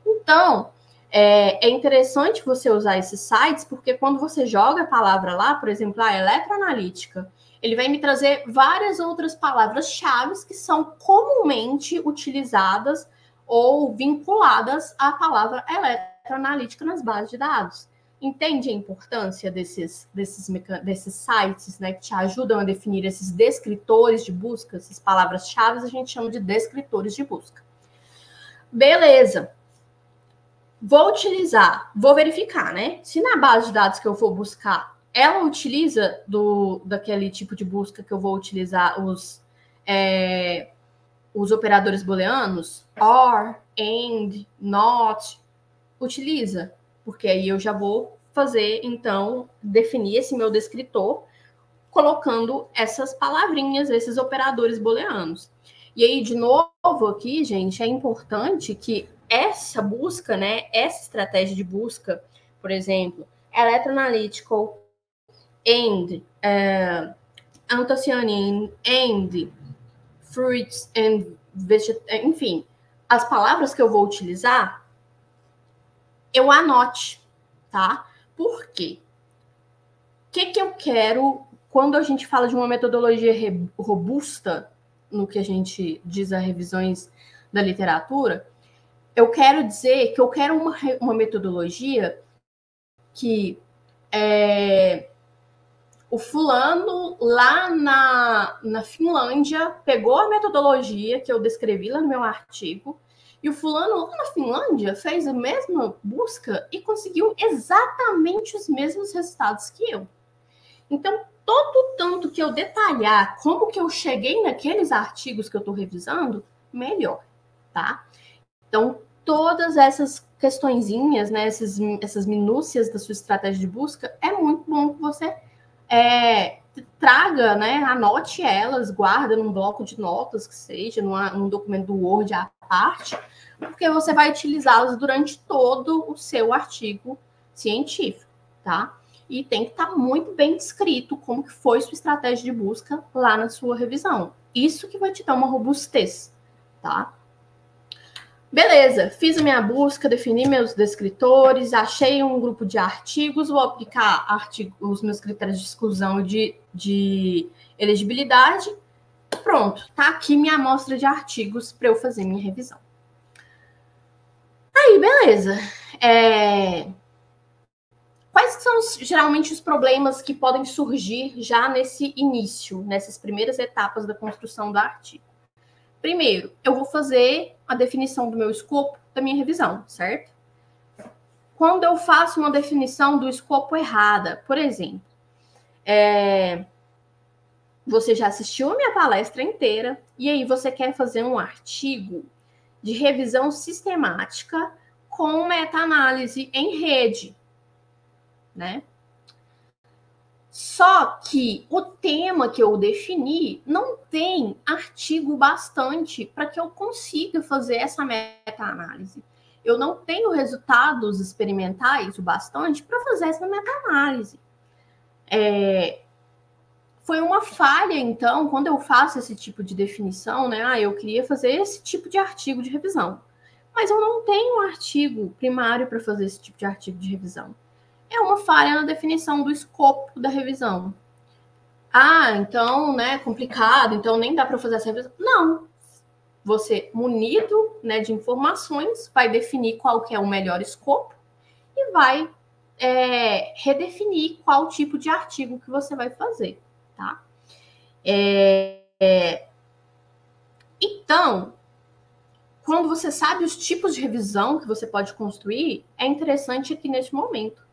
Speaker 1: Então, é interessante você usar esses sites, porque quando você joga a palavra lá, por exemplo, a eletroanalítica, ele vai me trazer várias outras palavras-chave que são comumente utilizadas ou vinculadas à palavra eletroanalítica nas bases de dados. Entende a importância desses sites, né, que te ajudam a definir esses descritores de busca, essas palavras-chave, a gente chama de descritores de busca. Beleza. Vou verificar, né? Se na base de dados que eu for buscar, ela utiliza daquele tipo de busca que eu vou utilizar os operadores booleanos, or, and, not, utiliza. Porque aí eu já vou fazer, então, definir esse meu descritor colocando essas palavrinhas, esses operadores booleanos. E aí, de novo aqui, gente, é importante que essa busca, né, essa estratégia de busca, por exemplo, electroanalytical and anthocyanin and fruits and vegetables, enfim, as palavras que eu vou utilizar, eu anote, tá? Por quê? O que eu quero quando a gente fala de uma metodologia robusta, no que a gente diz as revisões da literatura? Eu quero dizer que eu quero uma metodologia que o fulano lá na Finlândia pegou a metodologia que eu descrevi lá no meu artigo, e o fulano lá na Finlândia fez a mesma busca e conseguiu exatamente os mesmos resultados que eu. Então, todo tanto que eu detalhar como que eu cheguei naqueles artigos que eu estou revisando, melhor, tá? Então, todas essas questõezinhas, né, essas minúcias da sua estratégia de busca, é muito bom que você traga, né, anote elas, guarda num bloco de notas, que seja, num documento do Word à parte, porque você vai utilizá-las durante todo o seu artigo científico, tá? E tem que estar muito bem descrito como que foi sua estratégia de busca lá na sua revisão. Isso que vai te dar uma robustez, tá? Beleza, fiz a minha busca, defini meus descritores, achei um grupo de artigos, vou aplicar os meus critérios de exclusão e de elegibilidade. Pronto, tá aqui minha amostra de artigos para eu fazer minha revisão. Aí, beleza. Quais são geralmente os problemas que podem surgir já nesse início, nessas primeiras etapas da construção do artigo? Primeiro, eu vou fazer a definição do meu escopo da minha revisão, certo? Quando eu faço uma definição do escopo errada, por exemplo, você já assistiu a minha palestra inteira e aí você quer fazer um artigo de revisão sistemática com meta-análise em rede, né? Só que o tema que eu defini não tem artigo bastante para que eu consiga fazer essa meta-análise. Eu não tenho resultados experimentais o bastante para fazer essa meta-análise. Foi uma falha, então, quando eu faço esse tipo de definição, né? Eu queria fazer esse tipo de artigo de revisão. Mas eu não tenho um artigo primário para fazer esse tipo de artigo de revisão. É uma falha na definição do escopo da revisão. Então, né, complicado, então nem dá para fazer essa revisão. Não. Você, munido, né, de informações, vai definir qual que é o melhor escopo e vai redefinir qual tipo de artigo que você vai fazer, tá? Então, quando você sabe os tipos de revisão que você pode construir, é interessante aqui neste momento.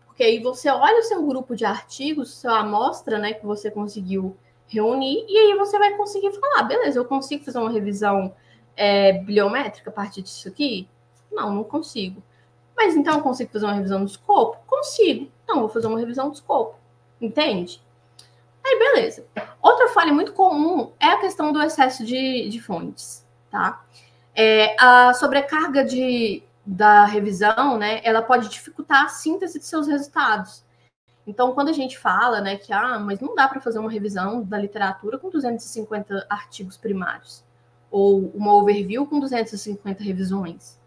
Speaker 1: Porque aí você olha o seu grupo de artigos, sua amostra, né, que você conseguiu reunir, e aí você vai conseguir falar, beleza, eu consigo fazer uma revisão bibliométrica a partir disso aqui? Não consigo. Mas então eu consigo fazer uma revisão do escopo? Consigo. Então, vou fazer uma revisão do escopo. Entende? Aí, beleza. Outra falha muito comum é a questão do excesso de fontes, tá? A sobrecarga da revisão, né, ela pode dificultar a síntese de seus resultados. Então, quando a gente fala, né, que mas não dá para fazer uma revisão da literatura com 250 artigos primários, ou uma overview com 250 revisões.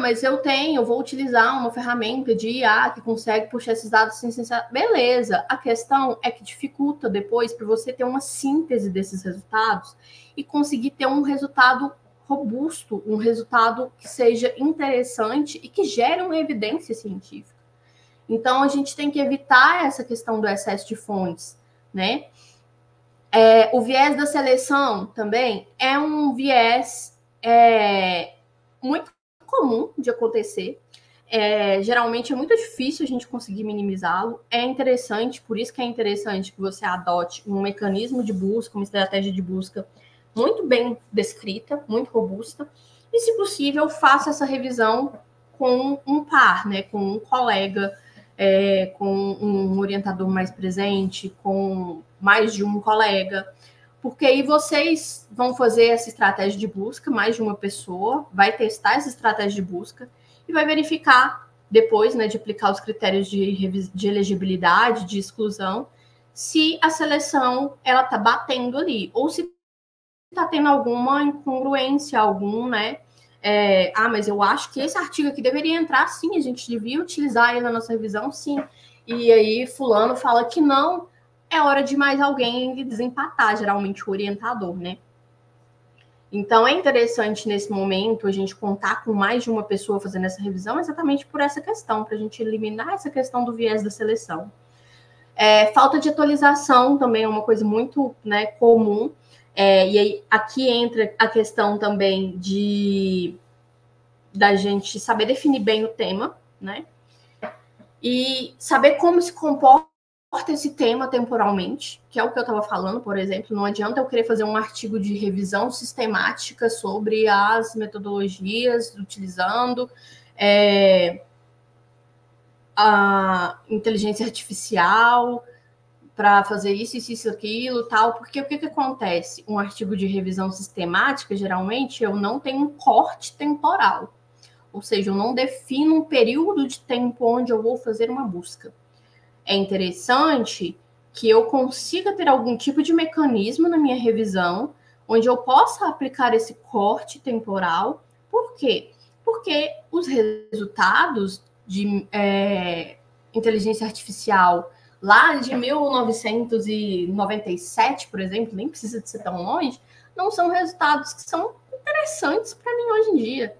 Speaker 1: Mas eu vou utilizar uma ferramenta de IA que consegue puxar esses dados sem censar. Beleza, a questão é que dificulta depois para você ter uma síntese desses resultados e conseguir ter um resultado robusto, um resultado que seja interessante e que gere uma evidência científica. Então, a gente tem que evitar essa questão do excesso de fontes, né? O viés da seleção também é um viés muito comum de acontecer. Geralmente é muito difícil a gente conseguir minimizá-lo. É interessante, por isso que é interessante que você adote um mecanismo de busca, uma estratégia de busca muito bem descrita, muito robusta, e, se possível, faça essa revisão com um par, né, com um colega, com um orientador mais presente, com mais de um colega, porque aí vocês vão fazer essa estratégia de busca, mais de uma pessoa, vai testar essa estratégia de busca e vai verificar, depois, né, de aplicar os critérios de elegibilidade, de exclusão, se a seleção ela está batendo ali, ou se está tendo alguma incongruência, algum, né, mas eu acho que esse artigo aqui deveria entrar sim, a gente devia utilizar ele na nossa revisão, sim. E aí fulano fala que não, é hora de mais alguém desempatar, geralmente o orientador, né? Então, é interessante nesse momento a gente contar com mais de uma pessoa fazendo essa revisão exatamente por essa questão, para a gente eliminar essa questão do viés da seleção. Falta de atualização também é uma coisa muito, né, comum. E aí aqui entra a questão também da gente saber definir bem o tema, né? E saber como se comporta esse tema temporalmente, que é o que eu estava falando, por exemplo. Não adianta eu querer fazer um artigo de revisão sistemática sobre as metodologias utilizando a inteligência artificial para fazer isso, aquilo, tal, porque o que acontece? Um artigo de revisão sistemática, geralmente, eu não tenho um corte temporal, ou seja, eu não defino um período de tempo onde eu vou fazer uma busca. É interessante que eu consiga ter algum tipo de mecanismo na minha revisão onde eu possa aplicar esse corte temporal. Por quê? Porque os resultados de inteligência artificial lá de 1997, por exemplo, nem precisa de ser tão longe, não são resultados que são interessantes para mim hoje em dia.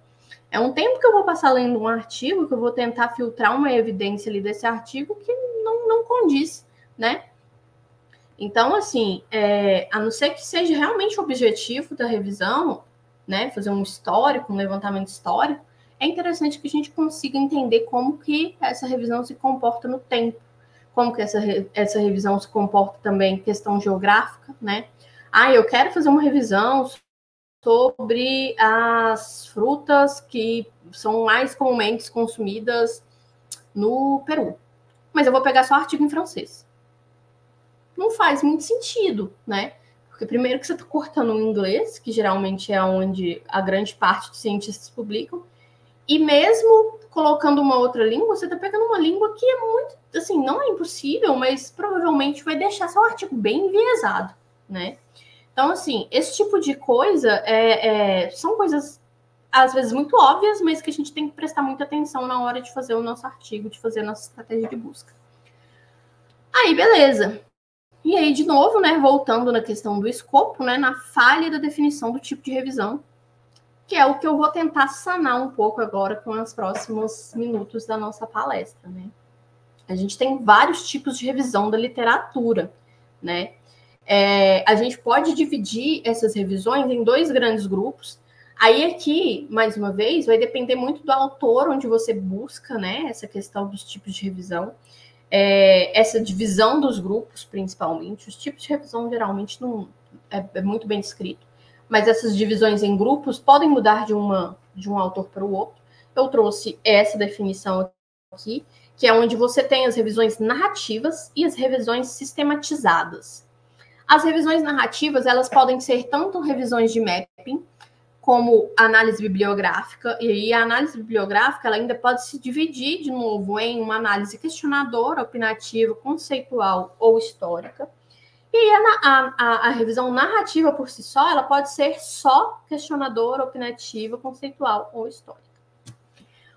Speaker 1: É um tempo que eu vou passar lendo um artigo, que eu vou tentar filtrar uma evidência ali desse artigo que não condiz, né? Então, assim, a não ser que seja realmente o objetivo da revisão, né, fazer um histórico, um levantamento histórico, é interessante que a gente consiga entender como que essa revisão se comporta no tempo, como que essa revisão se comporta também em questão geográfica, né? Eu quero fazer uma revisão sobre as frutas que são mais comumente consumidas no Peru. Mas eu vou pegar só artigo em francês. Não faz muito sentido, né? Porque primeiro que você está cortando o inglês, que geralmente é onde a grande parte dos cientistas publicam, e mesmo colocando uma outra língua, você está pegando uma língua que é muito, assim, não é impossível, mas provavelmente vai deixar seu artigo bem enviesado, né? Então, assim, esse tipo de coisa são coisas, às vezes, muito óbvias, mas que a gente tem que prestar muita atenção na hora de fazer o nosso artigo, de fazer a nossa estratégia de busca. Aí, beleza. E aí, de novo, né, voltando na questão do escopo, né, na falha da definição do tipo de revisão, que é o que eu vou tentar sanar um pouco agora com os próximos minutos da nossa palestra, né? A gente tem vários tipos de revisão da literatura, né? A gente pode dividir essas revisões em dois grandes grupos. Aí aqui, mais uma vez, vai depender muito do autor onde você busca, né, essa questão dos tipos de revisão. Essa divisão dos grupos, principalmente. Os tipos de revisão, geralmente, não é muito bem descrito. Mas essas divisões em grupos podem mudar de um autor para o outro. Eu trouxe essa definição aqui, que é onde você tem as revisões narrativas e as revisões sistematizadas. As revisões narrativas, elas podem ser tanto revisões de mapping, como análise bibliográfica, e aí a análise bibliográfica ela ainda pode se dividir, de novo, em uma análise questionadora, opinativa, conceitual ou histórica. E aí a revisão narrativa por si só, ela pode ser só questionadora, opinativa, conceitual ou histórica.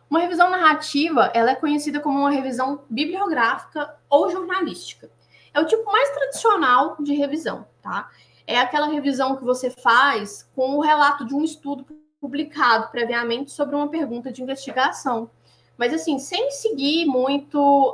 Speaker 1: Uma revisão narrativa, ela é conhecida como uma revisão bibliográfica ou jornalística. É o tipo mais tradicional de revisão, tá? É aquela revisão que você faz com o relato de um estudo publicado previamente sobre uma pergunta de investigação. Mas, assim, sem seguir muito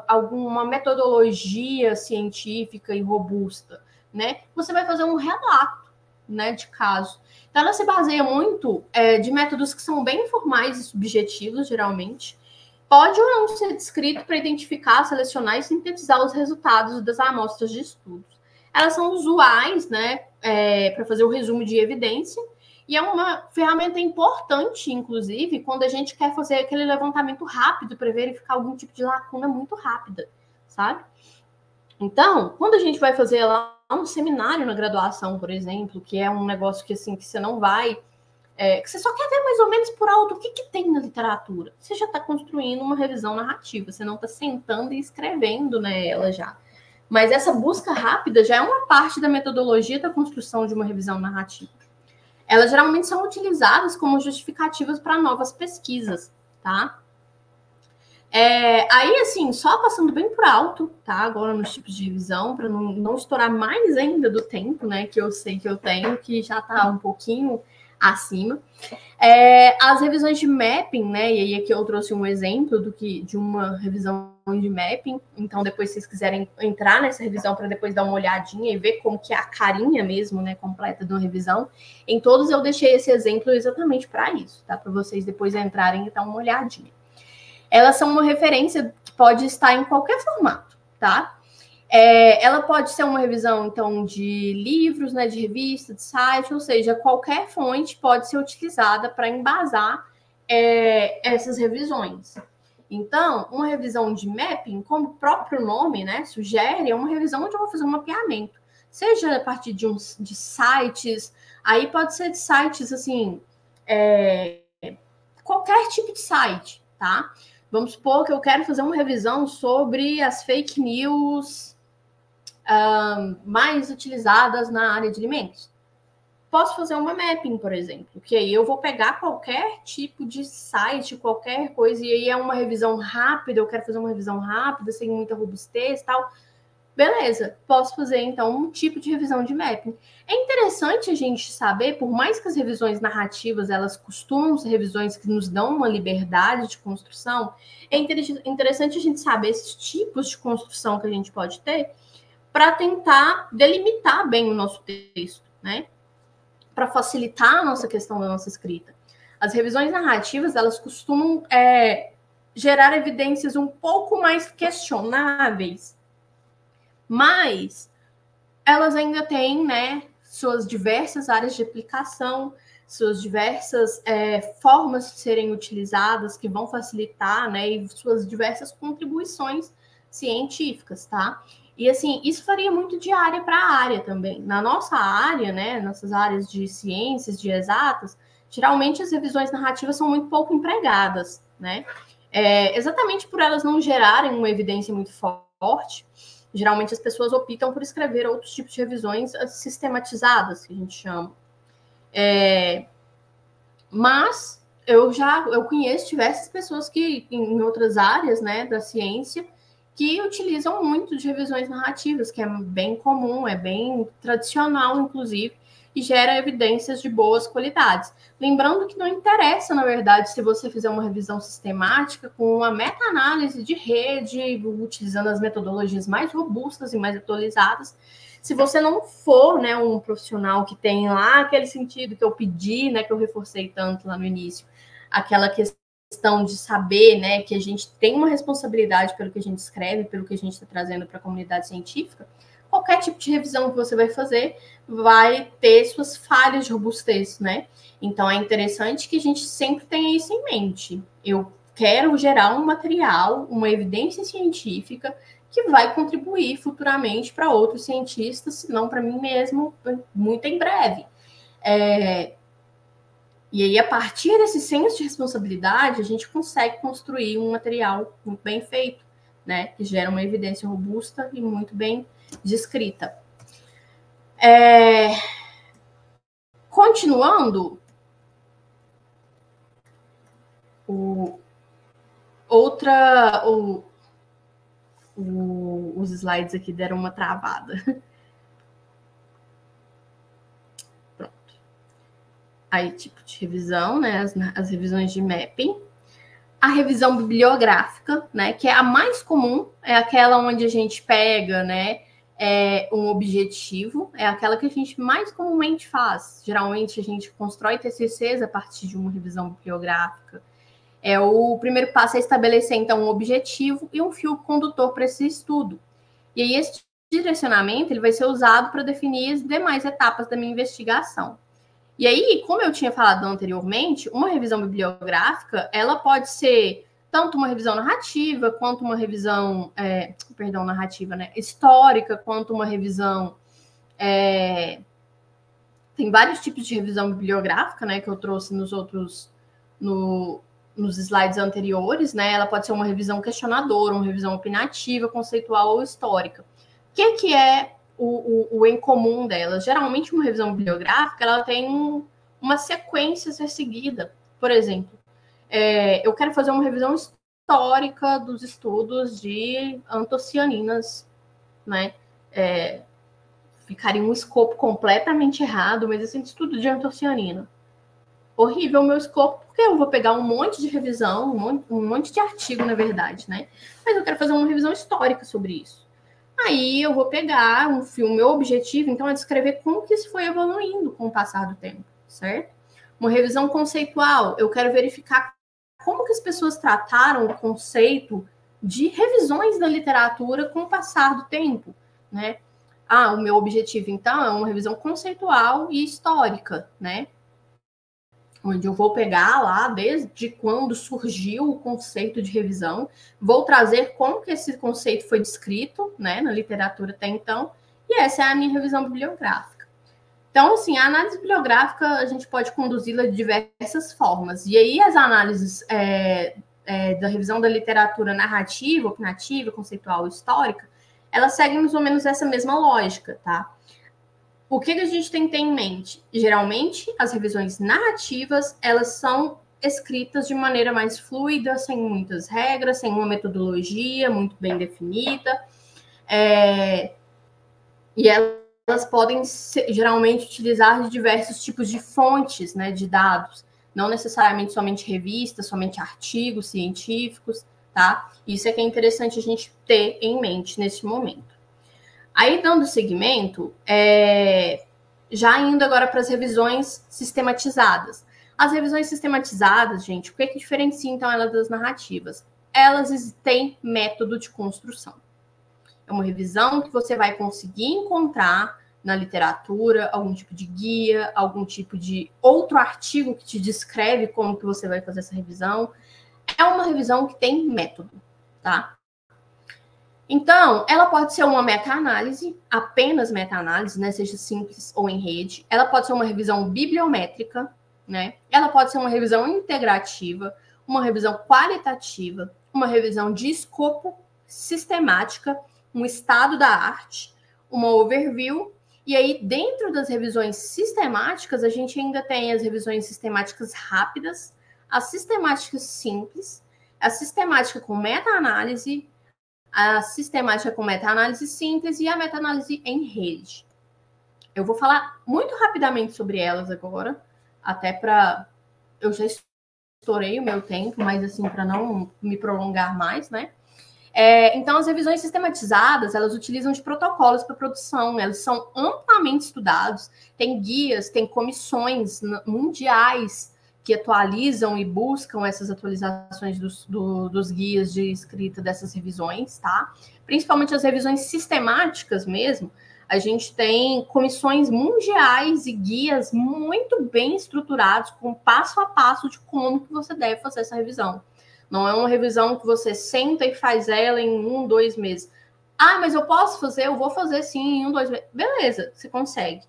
Speaker 1: alguma metodologia científica e robusta, né? Você vai fazer um relato, né, de caso. Então, ela se baseia muito de métodos que são bem formais e subjetivos, geralmente. Pode ou não ser descrito para identificar, selecionar e sintetizar os resultados das amostras de estudos. Elas são usuais, né, para fazer o resumo de evidência, e é uma ferramenta importante, inclusive, quando a gente quer fazer aquele levantamento rápido para verificar algum tipo de lacuna muito rápida, sabe? Então, quando a gente vai fazer lá um seminário na graduação, por exemplo, que é um negócio que, assim, que você não vai... que você só quer ver mais ou menos por alto o que tem na literatura. Você já está construindo uma revisão narrativa, você não está sentando e escrevendo nela já. Mas essa busca rápida já é uma parte da metodologia da construção de uma revisão narrativa. elas geralmente são utilizadas como justificativas para novas pesquisas, tá? Aí, assim, só passando bem por alto, tá? Agora nos tipos de revisão, para não estourar mais ainda do tempo, né? Que eu sei que eu tenho, que já está um pouquinho acima. As revisões de mapping, né? E aí aqui eu trouxe um exemplo de uma revisão de mapping. Então, depois, se vocês quiserem entrar nessa revisão para depois dar uma olhadinha e ver como que é a carinha mesmo, né? Completa de uma revisão. Em todos eu deixei esse exemplo exatamente para isso, tá? Para vocês depois entrarem e dar uma olhadinha. Elas são uma referência que pode estar em qualquer formato, tá? Ela pode ser uma revisão, então, de livros, né, de revista, de site, ou seja, qualquer fonte pode ser utilizada para embasar essas revisões. Então, uma revisão de mapping, como o próprio nome, né, sugere, é uma revisão onde eu vou fazer um mapeamento, seja a partir de sites, aí pode ser de sites, assim, qualquer tipo de site, tá? Vamos supor que eu quero fazer uma revisão sobre as fake news mais utilizadas na área de alimentos. Posso fazer uma mapping, por exemplo, que aí eu vou pegar qualquer tipo de site, qualquer coisa, e aí é uma revisão rápida, eu quero fazer uma revisão rápida, sem muita robustez e tal. Beleza, posso fazer, então, um tipo de revisão de mapping. É interessante a gente saber, por mais que as revisões narrativas, elas costumam ser revisões que nos dão uma liberdade de construção, é interessante a gente saber esses tipos de construção que a gente pode ter para tentar delimitar bem o nosso texto, né? Para facilitar a nossa questão da nossa escrita. As revisões narrativas, elas costumam gerar evidências um pouco mais questionáveis, mas elas ainda têm, né, suas diversas áreas de aplicação, suas diversas formas de serem utilizadas que vão facilitar, né, e suas diversas contribuições científicas, tá? E, assim, isso varia muito de área para área também. Na nossa área, né, nossas áreas de ciências, de exatas, geralmente as revisões narrativas são muito pouco empregadas, né? Exatamente por elas não gerarem uma evidência muito forte. Geralmente as pessoas optam por escrever outros tipos de revisões sistematizadas, que a gente chama. Mas eu conheço diversas pessoas que, em outras áreas, né, da ciência, que utilizam muito de revisões narrativas, que é bem comum, é bem tradicional, inclusive, e gera evidências de boas qualidades. Lembrando que não interessa, na verdade, se você fizer uma revisão sistemática com uma meta-análise de rede, utilizando as metodologias mais robustas e mais atualizadas, se você não for, né, um profissional que tem lá aquele sentido que eu pedi, né, que eu reforcei tanto lá no início, aquela questão de saber, né, que a gente tem uma responsabilidade pelo que a gente escreve, pelo que a gente está trazendo para a comunidade científica, qualquer tipo de revisão que você vai fazer vai ter suas falhas de robustez, né? Então, é interessante que a gente sempre tenha isso em mente. Eu quero gerar um material, uma evidência científica que vai contribuir futuramente para outros cientistas, se não para mim mesmo, muito em breve. E aí, a partir desse senso de responsabilidade, a gente consegue construir um material muito bem feito, né? Que gera uma evidência robusta e muito bem descrita. Continuando, os slides aqui deram uma travada. Pronto. Aí, tipo de revisão, né? As revisões de mapping. A revisão bibliográfica, né? Que é a mais comum, é aquela onde a gente pega, né? Um objetivo, é aquela que a gente mais comumente faz. Geralmente a gente constrói TCCs a partir de uma revisão bibliográfica. O primeiro passo é estabelecer, então, um objetivo e um fio condutor para esse estudo. E aí esse direcionamento ele vai ser usado para definir as demais etapas da minha investigação. E aí, como eu tinha falado anteriormente, uma revisão bibliográfica, ela pode ser tanto uma revisão narrativa, quanto uma revisão, narrativa, né, histórica, quanto uma revisão... Tem vários tipos de revisão bibliográfica, né, que eu trouxe nos slides anteriores, né? Ela pode ser uma revisão questionadora, uma revisão opinativa, conceitual ou histórica. O que é o em comum delas? Geralmente, uma revisão bibliográfica, ela tem uma sequência a ser seguida. Por exemplo, eu quero fazer uma revisão histórica dos estudos de antocianinas, né? Ficaria um escopo completamente errado, mas assim, estudo de antocianina. Horrível o meu escopo, porque eu vou pegar um monte de revisão, um monte de artigo, na verdade, né? Mas eu quero fazer uma revisão histórica sobre isso. Aí eu vou pegar um filme, meu objetivo, então, é descrever como que isso foi evoluindo com o passar do tempo, certo? Uma revisão conceitual, eu quero verificar como que as pessoas trataram o conceito de revisões da literatura com o passar do tempo, né? O meu objetivo, então, é uma revisão conceitual e histórica, né? Onde eu vou pegar lá desde quando surgiu o conceito de revisão, vou trazer como que esse conceito foi descrito, né, na literatura até então, e essa é a minha revisão bibliográfica. Então, assim, a análise bibliográfica a gente pode conduzi-la de diversas formas, e aí as análises da revisão da literatura narrativa, opinativa, conceitual e histórica, elas seguem mais ou menos essa mesma lógica, tá? O que a gente tem que ter em mente? Geralmente, as revisões narrativas, elas são escritas de maneira mais fluida, sem muitas regras, sem uma metodologia muito bem definida. E elas podem, geralmente, utilizar de diversos tipos de fontes, né, de dados. Não necessariamente somente revistas, somente artigos científicos, tá? Isso é que é interessante a gente ter em mente nesse momento. Aí, dando seguimento, já indo agora para as revisões sistematizadas. As revisões sistematizadas, gente, o que diferencia, então, elas das narrativas? Elas têm método de construção. É uma revisão que você vai conseguir encontrar na literatura, algum tipo de guia, algum tipo de outro artigo que te descreve como que você vai fazer essa revisão. É uma revisão que tem método, tá? Então, ela pode ser uma meta-análise, apenas meta-análise, né? Seja simples ou em rede. Ela pode ser uma revisão bibliométrica, né? Ela pode ser uma revisão integrativa, uma revisão qualitativa, uma revisão de escopo, sistemática, um estado da arte, uma overview. E aí, dentro das revisões sistemáticas, a gente ainda tem as revisões sistemáticas rápidas, as sistemáticas simples, a sistemática com meta-análise, a sistemática com meta-análise simples e a meta-análise em rede. Eu vou falar muito rapidamente sobre elas agora, até para... Eu já estourei o meu tempo, mas assim, para não me prolongar mais, né? Então, as revisões sistematizadas, elas utilizam de protocolos para produção, elas são amplamente estudados, tem guias, tem comissões mundiais que atualizam e buscam essas atualizações dos guias de escrita dessas revisões, tá? Principalmente as revisões sistemáticas mesmo, a gente tem comissões mundiais e guias muito bem estruturados, com passo a passo de como que você deve fazer essa revisão. Não é uma revisão que você senta e faz ela em 1, 2 meses. Mas eu posso fazer? Eu vou fazer sim em 1, 2 meses. Beleza, você consegue.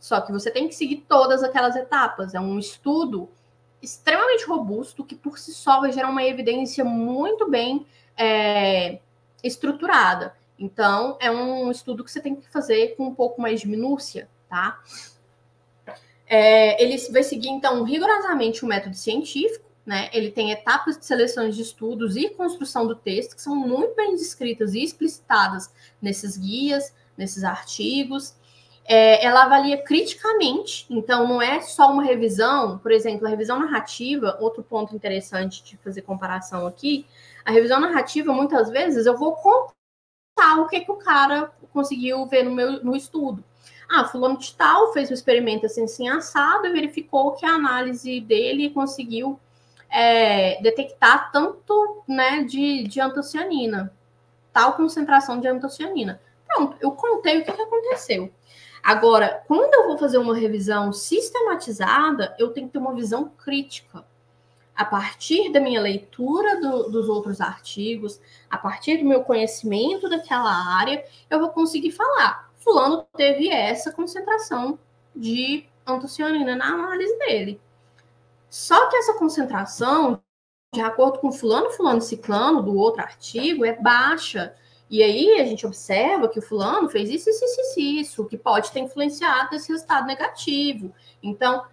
Speaker 1: Só que você tem que seguir todas aquelas etapas. É um estudo extremamente robusto que, por si só, vai gerar uma evidência muito bem estruturada. Então, é um estudo que você tem que fazer com um pouco mais de minúcia, tá? Ele vai seguir, então, rigorosamente o método científico, né? Ele tem etapas de seleção de estudos e construção do texto que são muito bem descritas e explicitadas nesses guias, nesses artigos. Ela avalia criticamente, então não é só uma revisão, por exemplo, a revisão narrativa, outro ponto interessante de fazer comparação aqui, a revisão narrativa, muitas vezes, eu vou contar o que o cara conseguiu ver no estudo. Fulano de tal fez um experimento assim assado e verificou que a análise dele conseguiu detectar tanto, né, de antocianina, tal concentração de antocianina. Pronto, eu contei o que aconteceu. Agora, quando eu vou fazer uma revisão sistematizada, eu tenho que ter uma visão crítica. A partir da minha leitura dos outros artigos, a partir do meu conhecimento daquela área, eu vou conseguir falar. Fulano teve essa concentração de antocianina na análise dele. Só que essa concentração, de acordo com fulano, ciclano, do outro artigo, é baixa. E aí a gente observa que o fulano fez isso, que pode ter influenciado esse resultado negativo. Então,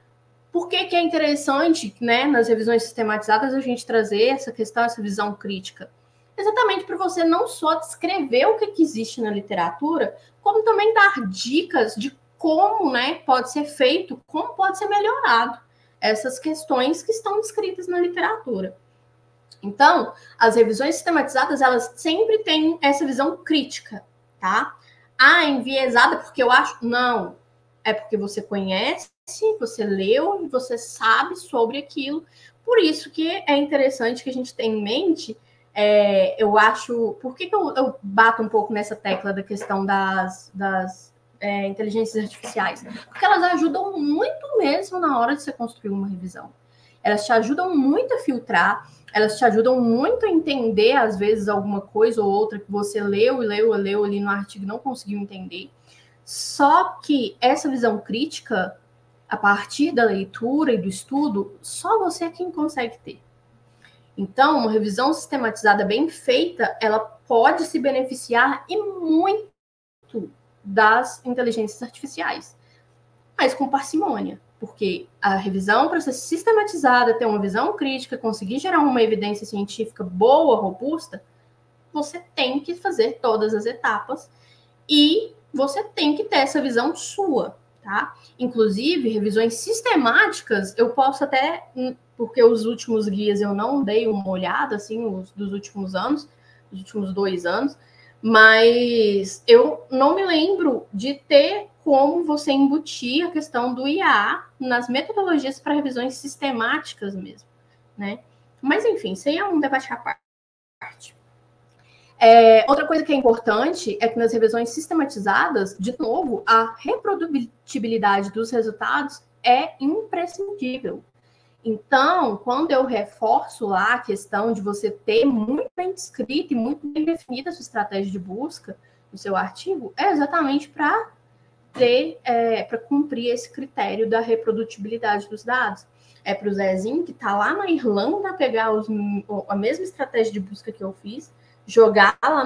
Speaker 1: Por que é interessante, né, nas revisões sistematizadas, a gente trazer essa questão, essa visão crítica? Exatamente para você não só descrever o que existe na literatura, como também dar dicas de como, né, pode ser feito, como pode ser melhorado essas questões que estão descritas na literatura. Então, as revisões sistematizadas, elas sempre têm essa visão crítica, tá? Ah, enviesada porque eu acho... Não, é porque você conhece, você leu e você sabe sobre aquilo. Por isso que é interessante que a gente tenha em mente, eu acho... Por que eu bato um pouco nessa tecla da questão das inteligências artificiais? Porque elas ajudam muito mesmo na hora de você construir uma revisão. Elas te ajudam muito a filtrar, elas te ajudam muito a entender, às vezes, alguma coisa ou outra que você leu ali no artigo e não conseguiu entender. Só que essa visão crítica, a partir da leitura e do estudo, só você é quem consegue ter. Então, uma revisão sistematizada bem feita, ela pode se beneficiar e muito das inteligências artificiais, mas com parcimônia, porque a revisão, para ser sistematizada, ter uma visão crítica, conseguir gerar uma evidência científica boa, robusta, você tem que fazer todas as etapas e você tem que ter essa visão sua, tá? Inclusive, revisões sistemáticas, eu posso até, porque os últimos guias eu não dei uma olhada, assim, os dos últimos anos, os últimos 2 anos, mas eu não me lembro de ter como você embutir a questão do IA nas metodologias para revisões sistemáticas mesmo, né? Mas, enfim, isso aí é um debate à parte. Outra coisa que é importante é que nas revisões sistematizadas, de novo, a reprodutibilidade dos resultados é imprescindível. Então, quando eu reforço lá a questão de você ter muito bem descrito e muito bem definida a sua estratégia de busca no seu artigo, é exatamente para cumprir esse critério da reprodutibilidade dos dados. É para o Zezinho, que está lá na Irlanda, pegar a mesma estratégia de busca que eu fiz, jogar lá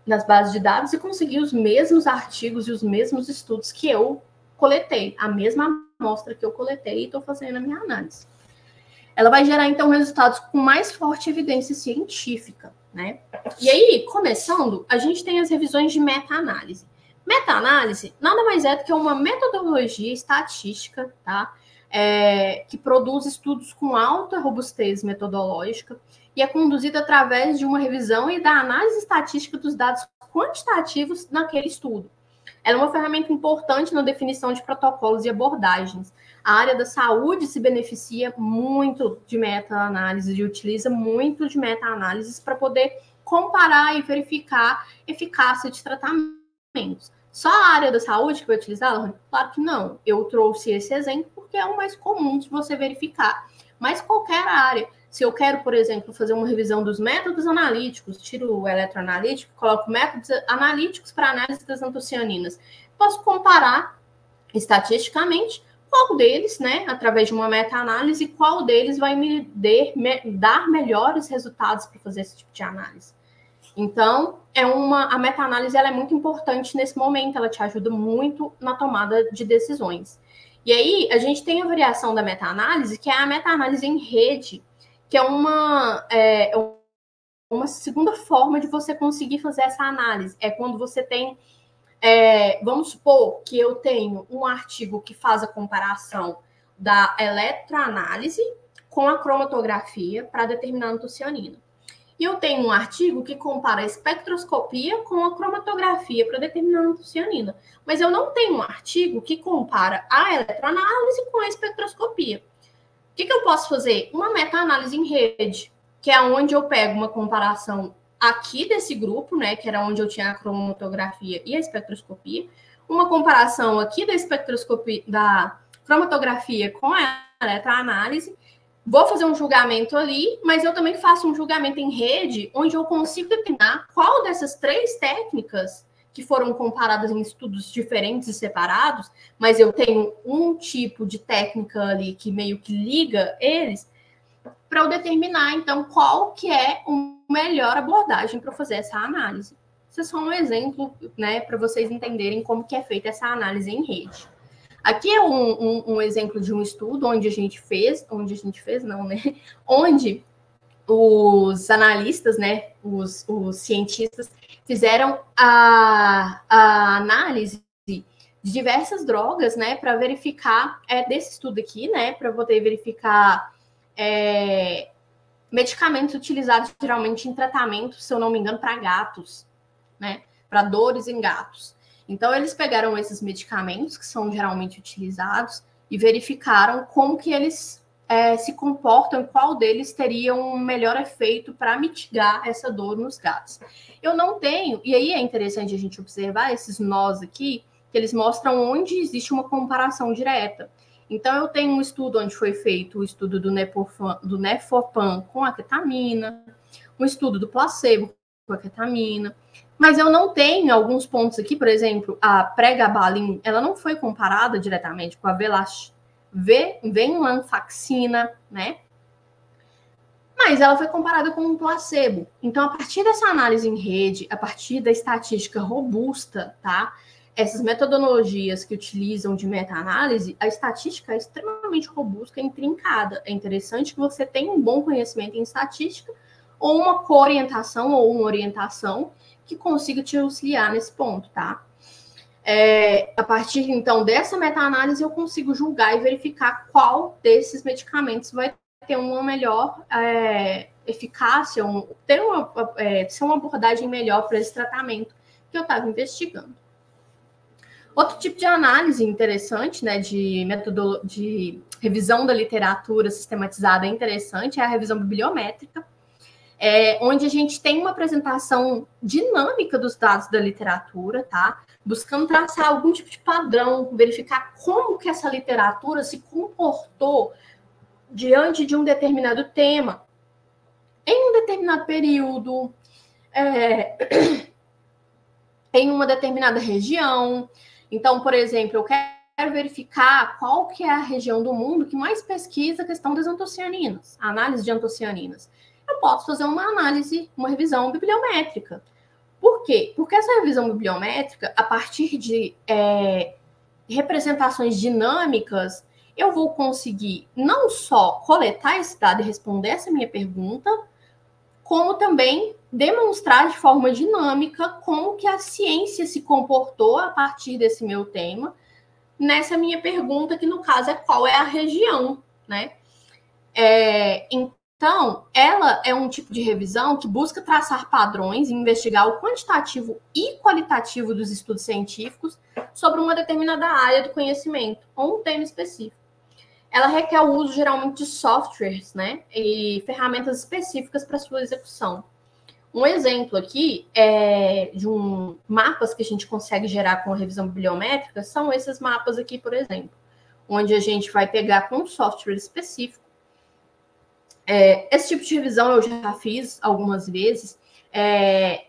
Speaker 1: nas bases de dados e conseguir os mesmos artigos e os mesmos estudos que eu coletei, a mesma amostra que eu coletei e estou fazendo a minha análise. Ela vai gerar, então, resultados com mais forte evidência científica, né? E aí, começando, a gente tem as revisões de meta-análise. Meta-análise nada mais é do que uma metodologia estatística, tá? Que produz estudos com alta robustez metodológica e é conduzida através de uma revisão e da análise estatística dos dados quantitativos naquele estudo. Ela é uma ferramenta importante na definição de protocolos e abordagens. A área da saúde se beneficia muito de meta-análise e utiliza muito de meta-análises para poder comparar e verificar eficácia de tratamentos. Só a área da saúde que vai utilizar? Claro que não. Eu trouxe esse exemplo porque é o mais comum de você verificar. Mas qualquer área. Se eu quero, por exemplo, fazer uma revisão dos métodos analíticos, tiro o eletroanalítico, coloco métodos analíticos para análise das antocianinas, posso comparar estatisticamente qual deles, né, através de uma meta-análise, qual deles vai me dar melhores resultados para fazer esse tipo de análise. Então, a meta-análise ela é muito importante nesse momento, ela te ajuda muito na tomada de decisões. E aí, a gente tem a variação da meta-análise, que é a meta-análise em rede, que é uma segunda forma de você conseguir fazer essa análise. É quando você tem... vamos supor que eu tenho um artigo que faz a comparação da eletroanálise com a cromatografia para determinar a antocianina. E eu tenho um artigo que compara a espectroscopia com a cromatografia para determinar a antocianina. Mas eu não tenho um artigo que compara a eletroanálise com a espectroscopia. O que eu posso fazer? Uma meta-análise em rede, que é onde eu pego uma comparação aqui desse grupo, né, que era onde eu tinha a cromatografia e a espectroscopia, uma comparação aqui da espectroscopia, da cromatografia com a eletroanálise, vou fazer um julgamento ali, mas eu também faço um julgamento em rede, onde eu consigo determinar qual dessas 3 técnicas que foram comparadas em estudos diferentes e separados, mas eu tenho um tipo de técnica ali que meio que liga eles, para eu determinar, então, qual que é a melhor abordagem para fazer essa análise. Isso é só um exemplo, né, para vocês entenderem como que é feita essa análise em rede. Aqui é um exemplo de um estudo onde a gente fez, não, né? Onde os analistas, né, os cientistas, fizeram a análise de diversas drogas, né, para verificar, desse estudo aqui, né, para poder verificar medicamentos utilizados geralmente em tratamento, se eu não me engano, para gatos, né, para dores em gatos. Então, eles pegaram esses medicamentos que são geralmente utilizados e verificaram como que eles se comportam, qual deles teria um melhor efeito para mitigar essa dor nos gatos. Eu não tenho, e aí é interessante a gente observar esses nós aqui, que eles mostram onde existe uma comparação direta. Então, eu tenho um estudo onde foi feito o estudo do Neforpan com a ketamina, um estudo do placebo com a ketamina, mas eu não tenho alguns pontos aqui, por exemplo, a pregabalin, ela não foi comparada diretamente com a venlafaxina, né? Mas ela foi comparada com um placebo. Então, a partir dessa análise em rede, a partir da estatística robusta, tá? Essas metodologias que utilizam de meta-análise, a estatística é extremamente robusta e intrincada. É interessante que você tenha um bom conhecimento em estatística ou uma coorientação ou uma orientação que consiga te auxiliar nesse ponto, tá? A partir, então, dessa meta-análise, eu consigo julgar e verificar qual desses medicamentos vai ter uma melhor eficácia, ser uma abordagem melhor para esse tratamento que eu estava investigando. Outro tipo de análise interessante, né, de revisão da literatura sistematizada interessante é a revisão bibliométrica, onde a gente tem uma apresentação dinâmica dos dados da literatura, tá? Buscando traçar algum tipo de padrão, verificar como que essa literatura se comportou diante de um determinado tema, em um determinado período, em uma determinada região. Então, por exemplo, eu quero verificar qual que é a região do mundo que mais pesquisa a questão das antocianinas, a análise de antocianinas. Eu posso fazer uma análise, uma revisão bibliométrica. Por quê? Porque essa revisão bibliométrica, a partir de representações dinâmicas, eu vou conseguir não só coletar esse dado e responder essa minha pergunta, como também demonstrar de forma dinâmica como que a ciência se comportou a partir desse meu tema, nessa minha pergunta, que no caso é qual é a região, né? Então, ela é um tipo de revisão que busca traçar padrões e investigar o quantitativo e qualitativo dos estudos científicos sobre uma determinada área do conhecimento, ou um tema específico. Ela requer o uso, geralmente, de softwares, né, e ferramentas específicas para sua execução. Um exemplo aqui de mapas que a gente consegue gerar com a revisão bibliométrica são esses mapas aqui, por exemplo, onde a gente vai pegar com um software específico. Esse tipo de revisão eu já fiz algumas vezes.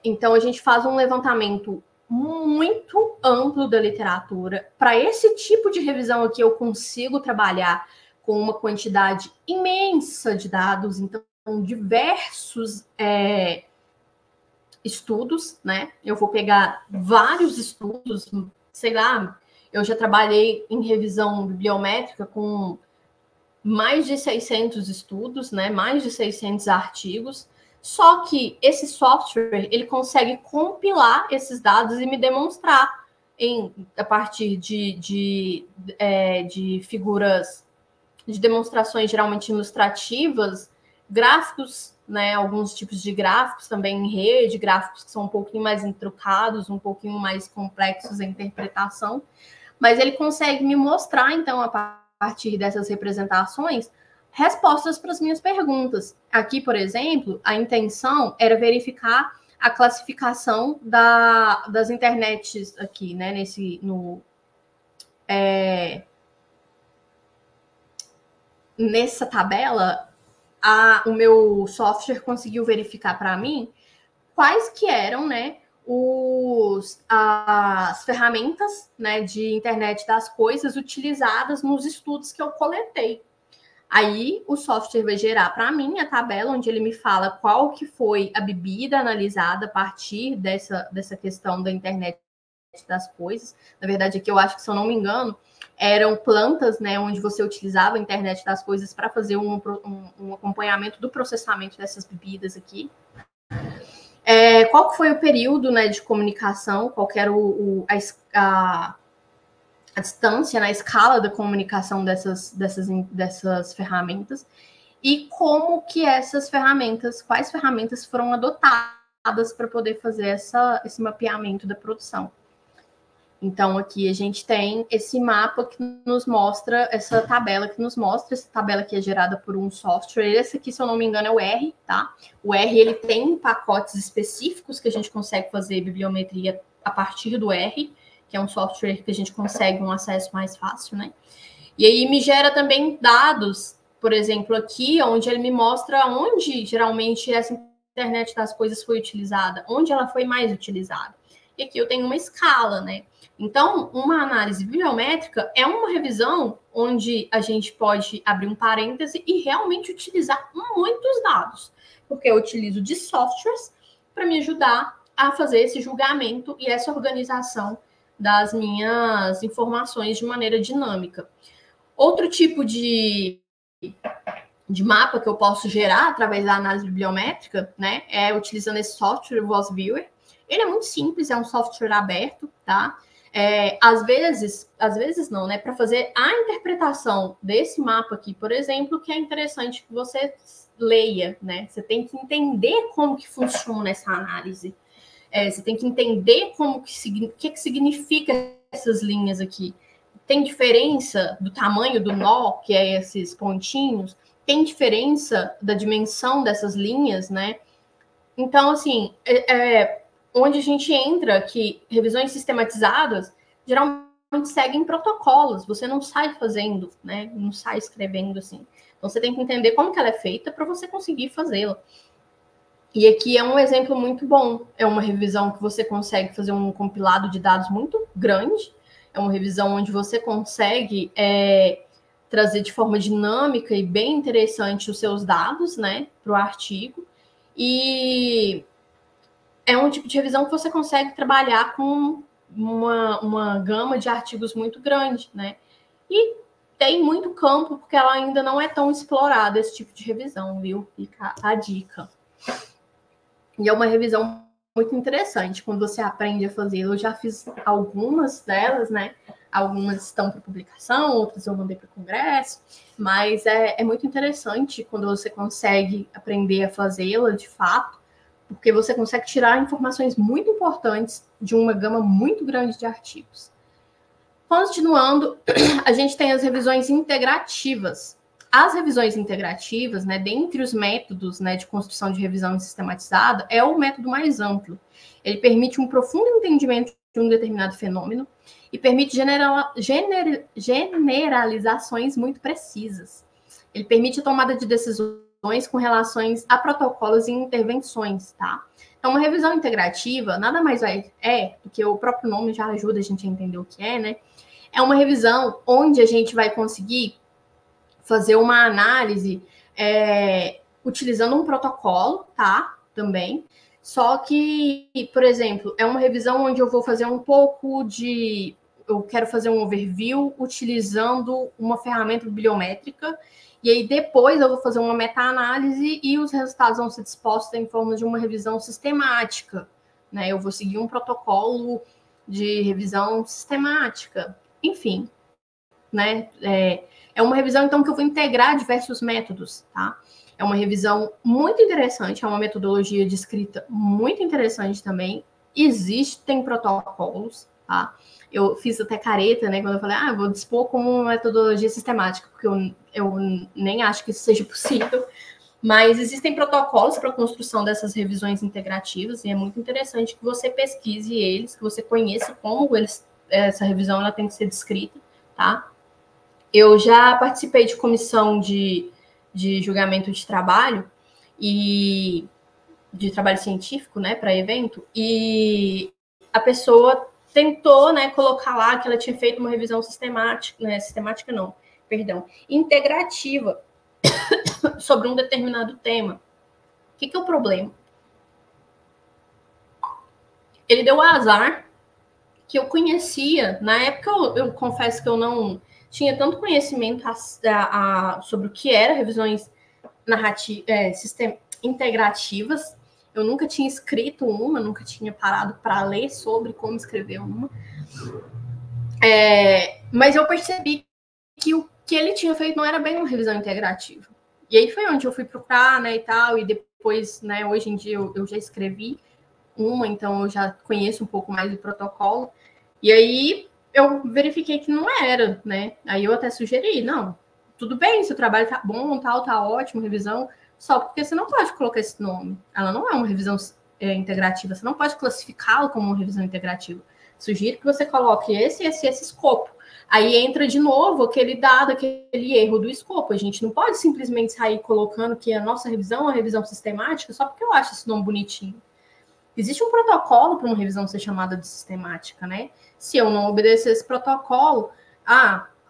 Speaker 1: Então, a gente faz um levantamento muito amplo da literatura. Para esse tipo de revisão aqui, eu consigo trabalhar com uma quantidade imensa de dados, então, diversos estudos, né? Eu vou pegar vários estudos, sei lá, eu já trabalhei em revisão bibliométrica com mais de 600 estudos, né? Mais de 600 artigos. Só que esse software, ele consegue compilar esses dados e me demonstrar a partir de figuras, de demonstrações geralmente ilustrativas, gráficos, né? Alguns tipos de gráficos também em rede, gráficos que são um pouquinho mais intrucados, um pouquinho mais complexos em interpretação, mas ele consegue me mostrar, então, a partir dessas representações, respostas para as minhas perguntas. Aqui, por exemplo, a intenção era verificar a classificação das internets aqui, né? Nessa tabela, o meu software conseguiu verificar para mim quais que eram, né, as ferramentas, né, de internet das coisas utilizadas nos estudos que eu coletei. Aí o software vai gerar para mim a tabela onde ele me fala qual que foi a bebida analisada a partir dessa questão da internet das coisas. Na verdade, aqui eu acho que, se eu não me engano, eram plantas, né, onde você utilizava a internet das coisas para fazer um acompanhamento do processamento dessas bebidas aqui. Qual foi o período, né, de comunicação, qual era a distância, na escala da comunicação dessas ferramentas, e como que quais ferramentas foram adotadas para poder fazer esse mapeamento da produção. Então, aqui a gente tem esse mapa que nos mostra, essa tabela que é gerada por um software. Esse aqui, se eu não me engano, é o R, tá? O R, ele tem pacotes específicos que a gente consegue fazer bibliometria a partir do R, que é um software que a gente consegue um acesso mais fácil, né? E aí me gera também dados, por exemplo, aqui, onde ele me mostra onde, geralmente, essa internet das coisas foi utilizada, onde ela foi mais utilizada. E aqui eu tenho uma escala, né? Então, uma análise bibliométrica é uma revisão onde a gente pode abrir um parêntese e realmente utilizar muitos dados, porque eu utilizo de softwares para me ajudar a fazer esse julgamento e essa organização das minhas informações de maneira dinâmica. Outro tipo de mapa que eu posso gerar através da análise bibliométrica, né, é utilizando esse software, o Voz Viewer. Ele é muito simples, é um software aberto, tá? Às vezes não, né? Para fazer a interpretação desse mapa aqui, por exemplo, que é interessante que você leia, né? Você tem que entender como que funciona essa análise. Você tem que entender o que significa essas linhas aqui. Tem diferença do tamanho do nó, que é esses pontinhos? Tem diferença da dimensão dessas linhas, né? Então, assim, onde a gente entra, que revisões sistematizadas geralmente seguem protocolos, você não sai fazendo, né? Não sai escrevendo assim. Então, você tem que entender como que ela é feita para você conseguir fazê-la. E aqui é um exemplo muito bom. É uma revisão que você consegue fazer um compilado de dados muito grande. É uma revisão onde você consegue trazer de forma dinâmica e bem interessante os seus dados, né, para o artigo. E é um tipo de revisão que você consegue trabalhar com uma gama de artigos muito grande, né? E tem muito campo, porque ela ainda não é tão explorada, esse tipo de revisão, viu? Fica a dica. E é uma revisão muito interessante quando você aprende a fazer. Eu já fiz algumas delas, né? Algumas estão para publicação, outras eu mandei para o congresso, mas é muito interessante quando você consegue aprender a fazê-la de fato, porque você consegue tirar informações muito importantes de uma gama muito grande de artigos. Continuando, a gente tem as revisões integrativas. As revisões integrativas, né, dentre os métodos, né, de construção de revisão sistematizada, é o método mais amplo. Ele permite um profundo entendimento de um determinado fenômeno e permite generalizações muito precisas. Ele permite a tomada de decisões com relações a protocolos e intervenções, tá? Então, uma revisão integrativa nada mais do que o próprio nome já ajuda a gente a entender o que é, né? É uma revisão onde a gente vai conseguir fazer uma análise utilizando um protocolo, tá? Também. Só que, por exemplo, é uma revisão onde eu vou fazer eu quero fazer um overview utilizando uma ferramenta bibliométrica, e aí depois eu vou fazer uma meta-análise e os resultados vão ser dispostos em forma de uma revisão sistemática, né? Eu vou seguir um protocolo de revisão sistemática, enfim, né? É uma revisão, então, que eu vou integrar diversos métodos, tá? É uma revisão muito interessante, é uma metodologia de escrita muito interessante também. Existem protocolos, tá? Eu fiz até careta, né, quando eu falei, eu vou dispor como uma metodologia sistemática, porque eu nem acho que isso seja possível, mas existem protocolos para a construção dessas revisões integrativas, e é muito interessante que você pesquise eles, que você conheça como essa revisão ela tem que ser descrita, tá? Eu já participei de comissão de julgamento de trabalho e de trabalho científico, né, para evento, e a pessoa tentou, né, colocar lá que ela tinha feito uma revisão integrativa sobre um determinado tema. O que é o problema? Ele deu o azar que eu conhecia. Na época, eu confesso que eu não tinha tanto conhecimento sobre o que era revisões integrativas. Eu nunca tinha escrito uma, nunca tinha parado para ler sobre como escrever uma. Mas eu percebi que o que ele tinha feito não era bem uma revisão integrativa. E aí foi onde eu fui procurar, né, e tal, e depois, né, hoje em dia eu já escrevi uma, então eu já conheço um pouco mais do protocolo. E aí eu verifiquei que não era, né? Aí eu até sugeri, não, tudo bem, seu trabalho tá bom, tal, tá ótimo, revisão, só porque você não pode colocar esse nome. Ela não é uma revisão integrativa, você não pode classificá-la como uma revisão integrativa. Sugiro que você coloque esse escopo. Aí entra de novo aquele dado, aquele erro do escopo. A gente não pode simplesmente sair colocando que a nossa revisão é uma revisão sistemática só porque eu acho esse nome bonitinho. Existe um protocolo para uma revisão ser chamada de sistemática, né? Se eu não obedecer esse protocolo,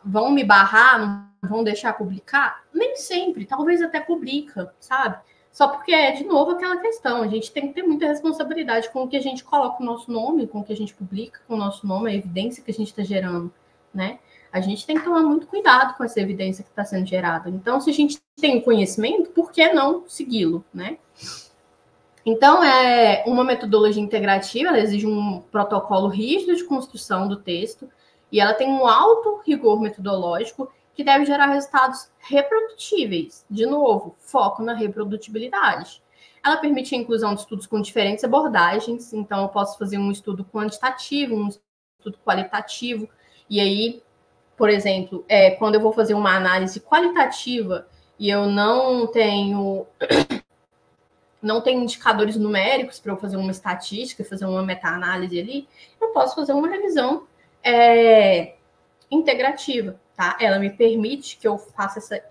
Speaker 1: vão me barrar, não vão deixar publicar? Nem sempre, talvez até publica, sabe? Só porque é, de novo, aquela questão. A gente tem que ter muita responsabilidade com o que a gente coloca o nosso nome, com o que a gente publica com o nosso nome, a evidência que a gente está gerando, né? A gente tem que tomar muito cuidado com essa evidência que está sendo gerada. Então, se a gente tem conhecimento, por que não segui-lo, né? Então, uma metodologia integrativa, ela exige um protocolo rígido de construção do texto e ela tem um alto rigor metodológico que deve gerar resultados reprodutíveis. De novo, foco na reprodutibilidade. Ela permite a inclusão de estudos com diferentes abordagens, então eu posso fazer um estudo quantitativo, um estudo qualitativo, e aí, por exemplo, quando eu vou fazer uma análise qualitativa e eu não tenho indicadores numéricos para eu fazer uma estatística, fazer uma meta-análise ali, eu posso fazer uma revisão integrativa, tá? Ela me permite que eu faça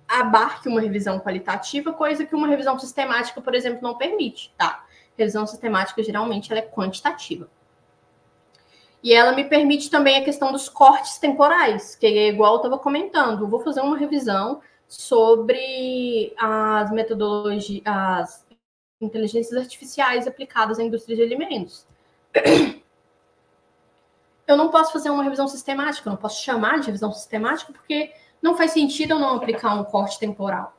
Speaker 1: abarque uma revisão qualitativa, coisa que uma revisão sistemática, por exemplo, não permite, tá? Revisão sistemática, geralmente, ela é quantitativa. E ela me permite também a questão dos cortes temporais, que é igual eu estava comentando. Eu vou fazer uma revisão sobre as metodologias, as inteligências artificiais aplicadas à indústria de alimentos. Eu não posso fazer uma revisão sistemática, eu não posso chamar de revisão sistemática, porque não faz sentido eu não aplicar um corte temporal.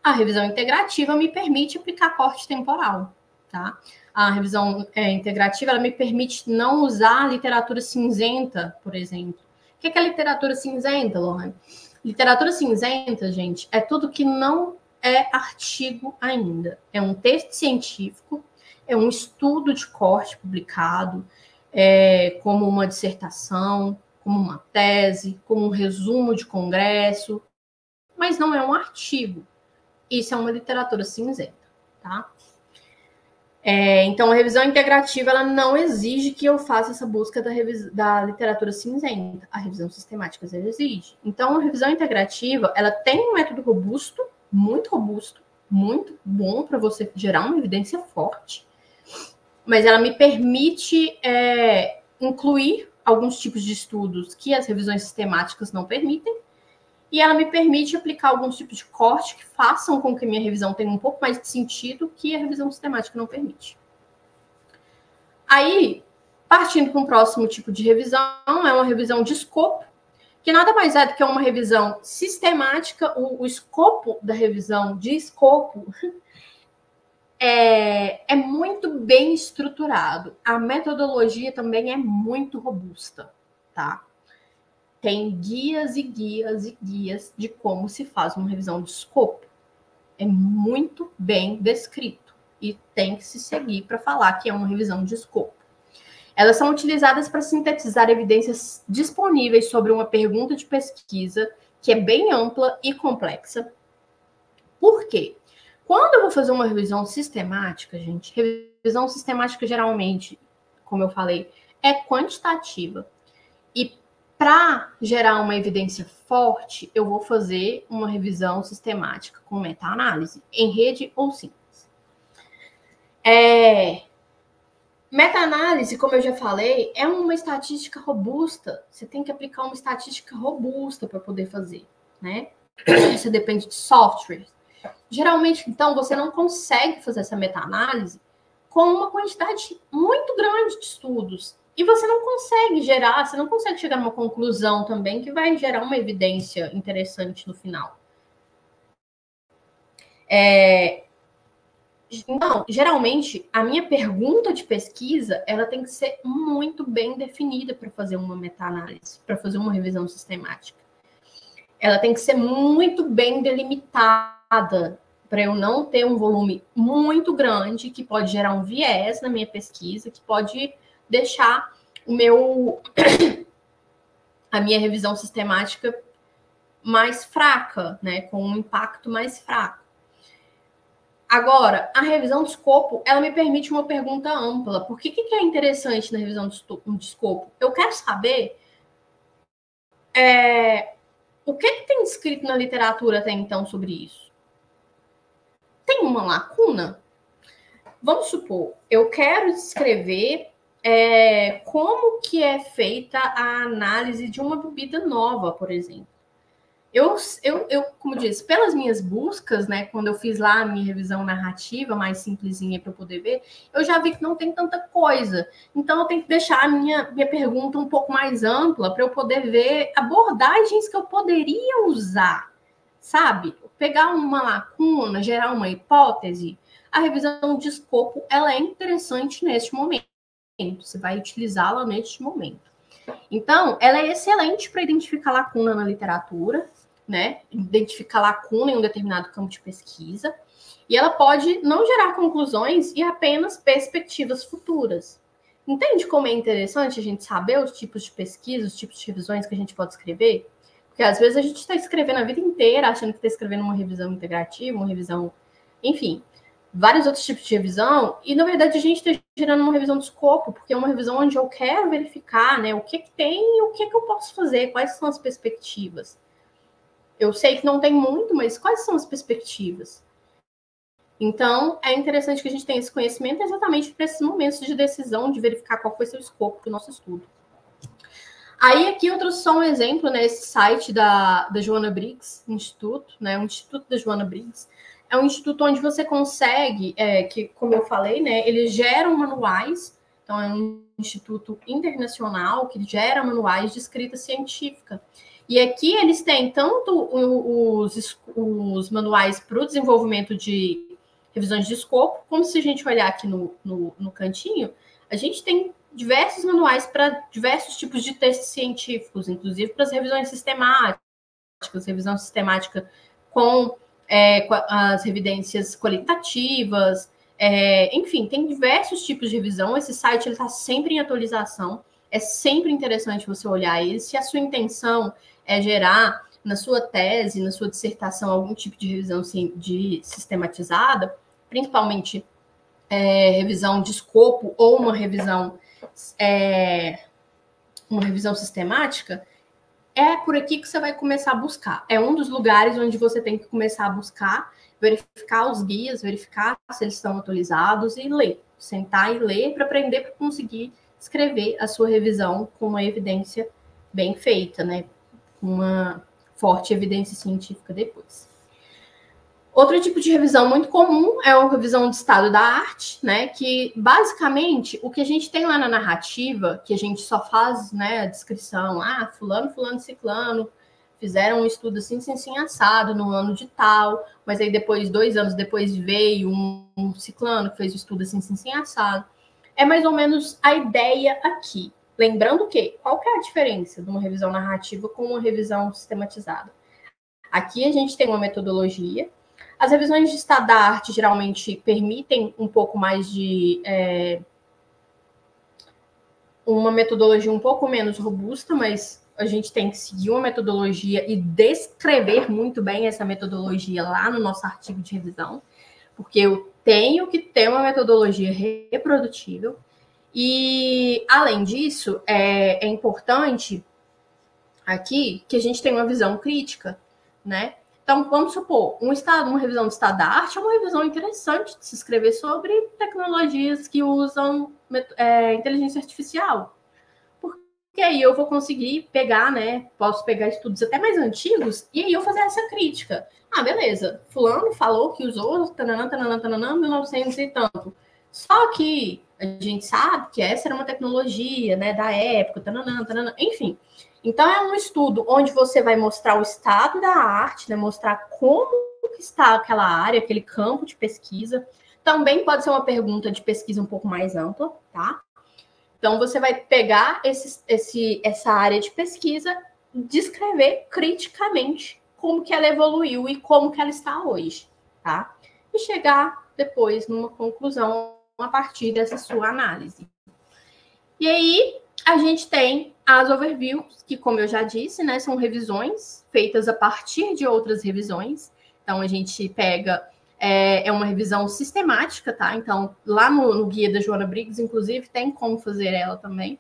Speaker 1: A revisão integrativa me permite aplicar corte temporal, tá? A revisão integrativa, ela me permite não usar a literatura cinzenta, por exemplo. O que é a literatura cinzenta, Lohane? Literatura cinzenta, gente, é tudo que não é artigo ainda. É um texto científico, é um estudo de corte publicado, como uma dissertação, como uma tese, como um resumo de congresso, mas não é um artigo. Isso é uma literatura cinzenta, tá? Então, a revisão integrativa, ela não exige que eu faça essa busca da literatura cinzenta. A revisão sistemática ela exige. Então, a revisão integrativa, ela tem um método robusto, muito bom para você gerar uma evidência forte, mas ela me permite incluir alguns tipos de estudos que as revisões sistemáticas não permitem, e ela me permite aplicar alguns tipos de corte que façam com que minha revisão tenha um pouco mais de sentido que a revisão sistemática não permite. Aí, partindo para um próximo tipo de revisão, é uma revisão de escopo, que nada mais é do que uma revisão sistemática. O escopo da revisão de escopo é muito bem estruturado. A metodologia também é muito robusta, tá? Tem guias e guias e guias de como se faz uma revisão de escopo. É muito bem descrito e tem que se seguir para falar que é uma revisão de escopo. Elas são utilizadas para sintetizar evidências disponíveis sobre uma pergunta de pesquisa que é bem ampla e complexa. Por quê? Quando eu vou fazer uma revisão sistemática, gente, revisão sistemática geralmente, como eu falei, é quantitativa. E para gerar uma evidência forte, eu vou fazer uma revisão sistemática com meta-análise, em rede ou simples. Meta-análise, como eu já falei, é uma estatística robusta. Você tem que aplicar uma estatística robusta para poder fazer, né? Isso depende de software. Geralmente, então, você não consegue fazer essa meta-análise com uma quantidade muito grande de estudos. E você não consegue gerar, você não consegue chegar numa conclusão também que vai gerar uma evidência interessante no final. Então, geralmente, a minha pergunta de pesquisa, ela tem que ser muito bem definida para fazer uma meta-análise, para fazer uma revisão sistemática. Ela tem que ser muito bem delimitada, para eu não ter um volume muito grande, que pode gerar um viés na minha pesquisa, que pode deixar a minha revisão sistemática mais fraca, né, com um impacto mais fraco. Agora, a revisão de escopo, ela me permite uma pergunta ampla. Por que é interessante na revisão de escopo? Eu quero saber o que tem escrito na literatura até então sobre isso. Tem uma lacuna? Vamos supor, eu quero descrever como que é feita a análise de uma bebida nova, por exemplo. Eu, como disse, pelas minhas buscas, né, quando eu fiz lá a minha revisão narrativa mais simplesinha para eu poder ver, eu já vi que não tem tanta coisa. Então, eu tenho que deixar a minha pergunta um pouco mais ampla para eu poder ver abordagens que eu poderia usar, sabe? Pegar uma lacuna, gerar uma hipótese. A revisão de escopo, ela é interessante neste momento. Você vai utilizá-la neste momento. Então, ela é excelente para identificar lacuna na literatura, né? Identificar lacuna em um determinado campo de pesquisa. E ela pode não gerar conclusões e apenas perspectivas futuras. Entende como é interessante a gente saber os tipos de pesquisa, os tipos de revisões que a gente pode escrever? Porque às vezes a gente está escrevendo a vida inteira, achando que está escrevendo uma revisão integrativa, uma revisão, enfim, vários outros tipos de revisão, e na verdade a gente está gerando uma revisão de escopo, porque é uma revisão onde eu quero verificar, né, o que tem e o que eu posso fazer, quais são as perspectivas. Eu sei que não tem muito, mas quais são as perspectivas? Então, é interessante que a gente tenha esse conhecimento exatamente para esses momentos de decisão, de verificar qual foi o escopo do nosso estudo. Aí, aqui eu trouxe só um exemplo, né, esse site da Joana Briggs Instituto, né, o Instituto da Joana Briggs. É um instituto onde você consegue, que, como eu falei, né, eles geram manuais, então é um instituto internacional que gera manuais de escrita científica. E aqui eles têm tanto os manuais para o desenvolvimento de revisões de escopo, como se a gente olhar aqui no cantinho, a gente tem diversos manuais para diversos tipos de textos científicos, inclusive para as revisões sistemáticas, revisão sistemática com as evidências qualitativas, enfim, tem diversos tipos de revisão. Esse site está sempre em atualização, é sempre interessante você olhar ele. Se a sua intenção é gerar na sua tese, na sua dissertação, algum tipo de revisão sistematizada, principalmente revisão de escopo ou uma revisão sistemática, é por aqui que você vai começar a buscar. É um dos lugares onde você tem que começar a buscar, verificar os guias, verificar se eles estão atualizados e ler. Sentar e ler para aprender, para conseguir escrever a sua revisão com uma evidência bem feita, né? Uma forte evidência científica depois. Outro tipo de revisão muito comum é a revisão de estado da arte, né? Que basicamente o que a gente tem lá na narrativa, que a gente só faz, né, a descrição, fulano, ciclano, fizeram um estudo assim, assado no ano de tal, mas aí depois, 2 anos depois, veio um ciclano que fez o estudo assim, assado. É mais ou menos a ideia aqui. Lembrando que, qual que é a diferença de uma revisão narrativa com uma revisão sistematizada? Aqui a gente tem uma metodologia. As revisões de estado da arte geralmente permitem um pouco mais de uma metodologia um pouco menos robusta, mas a gente tem que seguir uma metodologia e descrever muito bem essa metodologia lá no nosso artigo de revisão, porque eu tenho que ter uma metodologia reprodutível. E, além disso, é importante aqui que a gente tenha uma visão crítica, né? Então, vamos supor, uma revisão de estado da arte é uma revisão interessante de se escrever sobre tecnologias que usam inteligência artificial. Porque aí eu vou conseguir pegar, né? Posso pegar estudos até mais antigos e aí eu fazer essa crítica. Beleza, fulano falou que usou tananã, 1900 e tanto. Só que A gente sabe que essa era uma tecnologia, né, da época, tananã, tananã, enfim. Então, é um estudo onde você vai mostrar o estado da arte, né, mostrar como está aquela área, aquele campo de pesquisa. Também pode ser uma pergunta de pesquisa um pouco mais ampla, tá? Então, você vai pegar essa área de pesquisa, descrever criticamente como que ela evoluiu e como que ela está hoje, tá? E chegar depois numa conclusão a partir dessa sua análise. E aí, a gente tem as overviews, que, como eu já disse, né, são revisões feitas a partir de outras revisões. Então, a gente pega... É uma revisão sistemática, tá? Então, lá no guia da Joana Briggs, inclusive, tem como fazer ela também.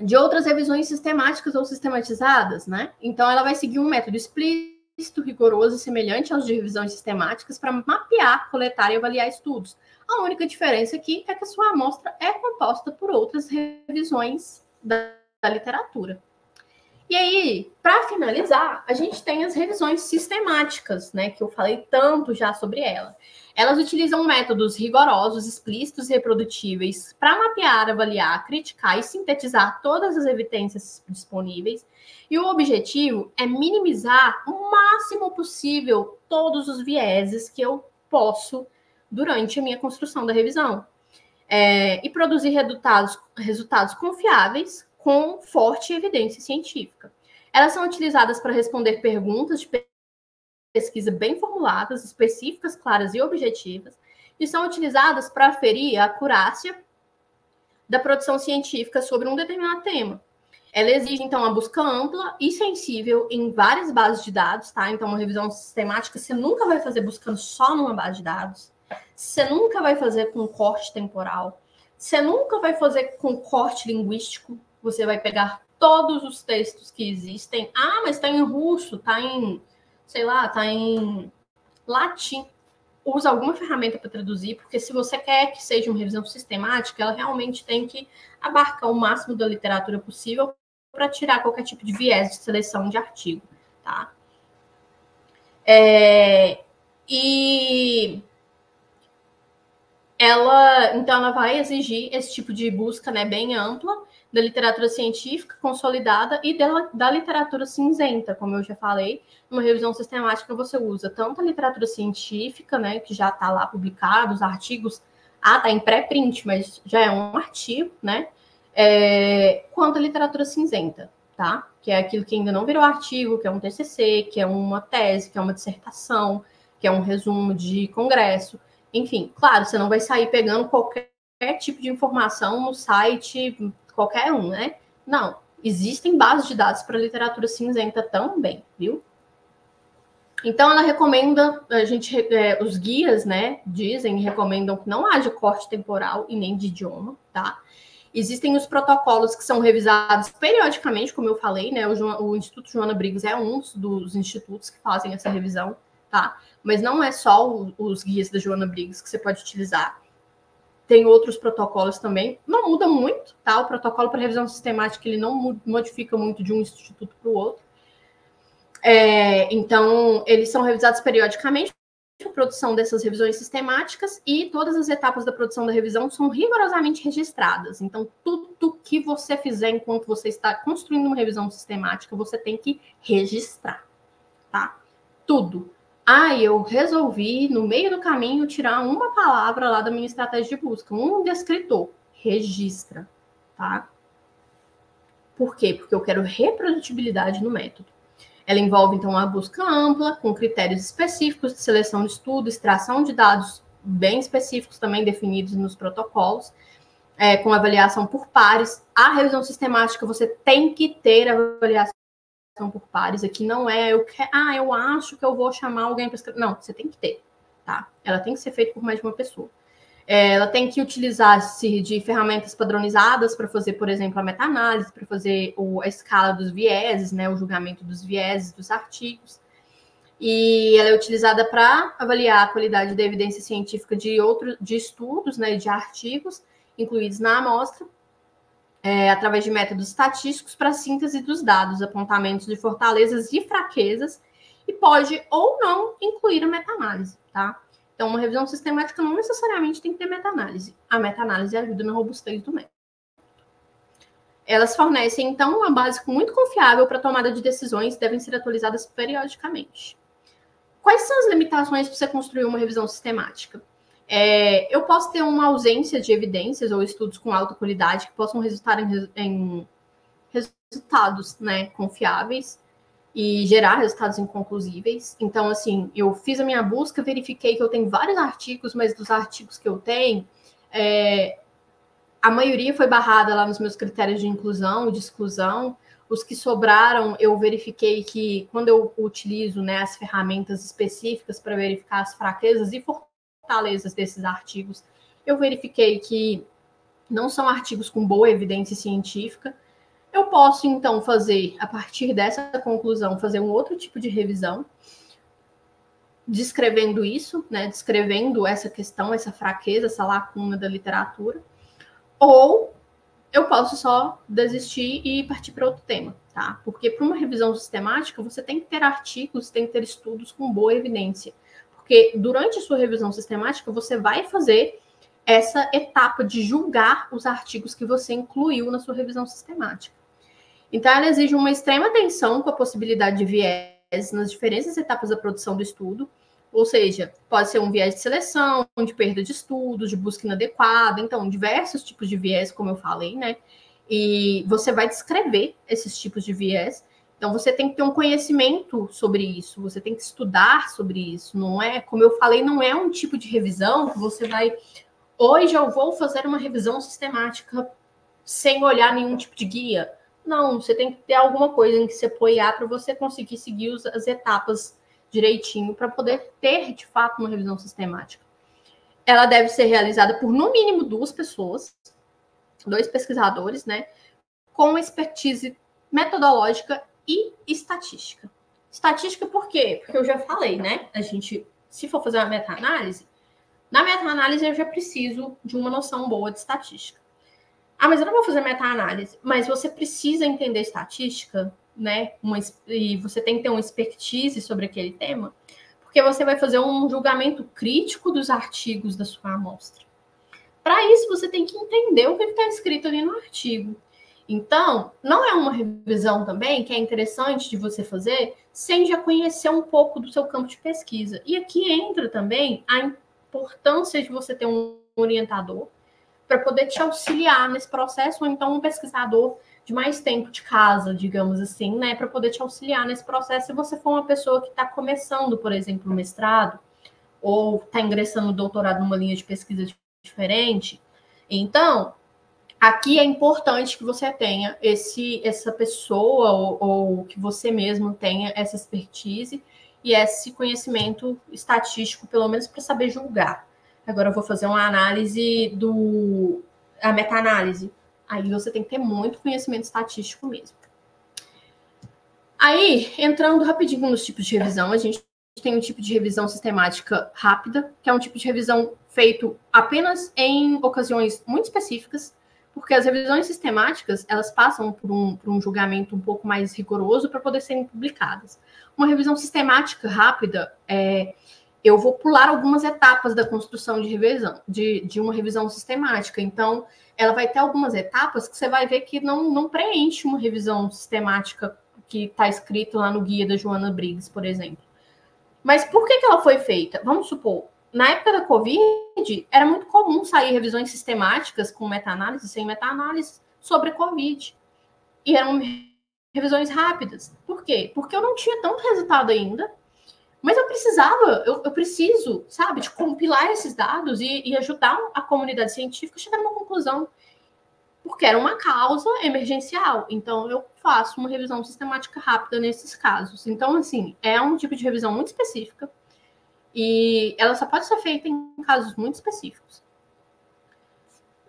Speaker 1: De outras revisões sistemáticas ou sistematizadas, né? Então, ela vai seguir um método explícito, rigoroso e semelhante aos de revisões sistemáticas para mapear, coletar e avaliar estudos. A única diferença aqui é que a sua amostra é composta por outras revisões da literatura. E aí, para finalizar, a gente tem as revisões sistemáticas, né, que eu falei tanto já sobre ela. Elas utilizam métodos rigorosos, explícitos e reprodutíveis para mapear, avaliar, criticar e sintetizar todas as evidências disponíveis. E o objetivo é minimizar o máximo possível todos os vieses que eu posso durante a minha construção da revisão. E produzir resultados confiáveis com forte evidência científica. Elas são utilizadas para responder perguntas de pesquisa bem formuladas, específicas, claras e objetivas, e são utilizadas para aferir a acurácia da produção científica sobre um determinado tema. Ela exige, então, uma busca ampla e sensível em várias bases de dados, tá? Então, uma revisão sistemática, você nunca vai fazer buscando só numa base de dados, você nunca vai fazer com corte temporal, você nunca vai fazer com corte linguístico, você vai pegar todos os textos que existem. Ah, mas está em russo, está em, sei lá, está em latim. Usa alguma ferramenta para traduzir, porque se você quer que seja uma revisão sistemática, ela realmente tem que abarcar o máximo da literatura possível para tirar qualquer tipo de viés de seleção de artigo, tá? Então, ela vai exigir esse tipo de busca, né, bem ampla, da literatura científica consolidada e da literatura cinzenta, como eu já falei. Numa revisão sistemática, você usa tanto a literatura científica, né, que já está lá publicado, os artigos, está em pré-print, mas já é um artigo, né, quanto a literatura cinzenta, tá? Que é aquilo que ainda não virou artigo, que é um TCC, que é uma tese, que é uma dissertação, que é um resumo de congresso. Enfim, claro, você não vai sair pegando qualquer tipo de informação no site, qualquer um, né? Não, existem bases de dados para literatura cinzenta também, viu? Então, ela recomenda, os guias, né, recomendam que não haja corte temporal e nem de idioma, tá? Existem os protocolos que são revisados periodicamente, como eu falei, né? O Instituto Joana Briggs é um dos institutos que fazem essa revisão, tá? Mas não é só os guias da Joana Briggs que você pode utilizar. Tem outros protocolos também. Não muda muito, tá? O protocolo para revisão sistemática, ele não modifica muito de um instituto para o outro. Então, eles são revisados periodicamente, a produção dessas revisões sistemáticas, e todas as etapas da produção da revisão são rigorosamente registradas. Então, tudo que você fizer enquanto você está construindo uma revisão sistemática, você tem que registrar, tá? Tudo. Eu resolvi, no meio do caminho, tirar uma palavra lá da minha estratégia de busca, um descritor. Registra, tá? Por quê? Porque eu quero reprodutibilidade no método. Ela envolve, então, uma busca ampla, com critérios específicos de seleção de estudo, extração de dados bem específicos também definidos nos protocolos, com avaliação por pares. A revisão sistemática, você tem que ter avaliação por pares. Aqui não é eu acho que eu vou chamar alguém para escrever. Não, você tem que ter, tá? Ela tem que ser feita por mais de uma pessoa. Ela tem que utilizar-se de ferramentas padronizadas para fazer, por exemplo, a meta-análise, para fazer a escala dos vieses, né, o julgamento dos vieses dos artigos. E ela é utilizada para avaliar a qualidade da evidência científica de estudos, né, de artigos incluídos na amostra, através de métodos estatísticos para síntese dos dados, apontamentos de fortalezas e fraquezas, e pode ou não incluir a meta-análise, tá? Então, uma revisão sistemática não necessariamente tem que ter meta-análise. A meta-análise ajuda na robustez do método. Elas fornecem, então, uma base muito confiável para a tomada de decisões e devem ser atualizadas periodicamente. Quais são as limitações para você construir uma revisão sistemática? Eu posso ter uma ausência de evidências ou estudos com alta qualidade que possam resultar em resultados, né, confiáveis e gerar resultados inconclusíveis. Então, assim, eu fiz a minha busca, verifiquei que eu tenho vários artigos, mas dos artigos que eu tenho, a maioria foi barrada lá nos meus critérios de inclusão e de exclusão. Os que sobraram, eu verifiquei que quando eu utilizo, né, as ferramentas específicas para verificar as fraquezas e fortalezas desses artigos, eu verifiquei que não são artigos com boa evidência científica. Eu posso, então, fazer, a partir dessa conclusão, fazer um outro tipo de revisão, descrevendo isso, né, descrevendo essa questão, essa fraqueza, essa lacuna da literatura. Ou eu posso só desistir e partir para outro tema, tá? Porque para uma revisão sistemática, você tem que ter artigos, tem que ter estudos com boa evidência. Porque durante a sua revisão sistemática, você vai fazer essa etapa de julgar os artigos que você incluiu na sua revisão sistemática. Então, ela exige uma extrema atenção com a possibilidade de viés nas diferentes etapas da produção do estudo, ou seja, pode ser um viés de seleção, de perda de estudos, de busca inadequada, então, diversos tipos de viés, como eu falei, né? E você vai descrever esses tipos de viés. Então, você tem que ter um conhecimento sobre isso, você tem que estudar sobre isso. Não é, como eu falei, não é um tipo de revisão que você vai... Hoje eu vou fazer uma revisão sistemática sem olhar nenhum tipo de guia. Não, você tem que ter alguma coisa em que se apoiar para você conseguir seguir as etapas direitinho para poder ter, de fato, uma revisão sistemática. Ela deve ser realizada por, no mínimo, 2 pessoas, 2 pesquisadores, né, com expertise metodológica e estatística. Estatística por quê? Porque eu já falei, né, a gente, se for fazer uma meta-análise, na meta-análise eu já preciso de uma noção boa de estatística. Ah, mas eu não vou fazer meta-análise. Mas você precisa entender estatística, né? E você tem que ter uma expertise sobre aquele tema, porque você vai fazer um julgamento crítico dos artigos da sua amostra. Para isso, você tem que entender o que está escrito ali no artigo. Então, não é uma revisão também que é interessante de você fazer sem já conhecer um pouco do seu campo de pesquisa. E aqui entra também a importância de você ter um orientador para poder te auxiliar nesse processo, ou então um pesquisador de mais tempo de casa, digamos assim, né, para poder te auxiliar nesse processo se você for uma pessoa que está começando, por exemplo, o mestrado, ou está ingressando no doutorado numa linha de pesquisa diferente. Então, aqui é importante que você tenha essa pessoa, ou que você mesmo tenha essa expertise e esse conhecimento estatístico, pelo menos para saber julgar. Agora eu vou fazer uma análise a meta-análise. Aí você tem que ter muito conhecimento estatístico mesmo. Aí, entrando rapidinho nos tipos de revisão, a gente tem um tipo de revisão sistemática rápida, que é um tipo de revisão feito apenas em ocasiões muito específicas, porque as revisões sistemáticas, elas passam por um julgamento um pouco mais rigoroso para poder serem publicadas. Uma revisão sistemática rápida eu vou pular algumas etapas da construção de revisão, de uma revisão sistemática. Então, ela vai ter algumas etapas que você vai ver que não preenche uma revisão sistemática que está escrito lá no guia da Joana Briggs, por exemplo. Mas por que ela foi feita? Vamos supor, na época da Covid, era muito comum sair revisões sistemáticas com meta-análise, sem meta-análise, sobre a Covid. E eram revisões rápidas. Por quê? Porque eu não tinha tanto resultado ainda, mas eu preciso, sabe, de compilar esses dados e ajudar a comunidade científica a chegar numa conclusão. Porque era uma causa emergencial. Então, eu faço uma revisão sistemática rápida nesses casos. Então, assim, é um tipo de revisão muito específica e ela só pode ser feita em casos muito específicos.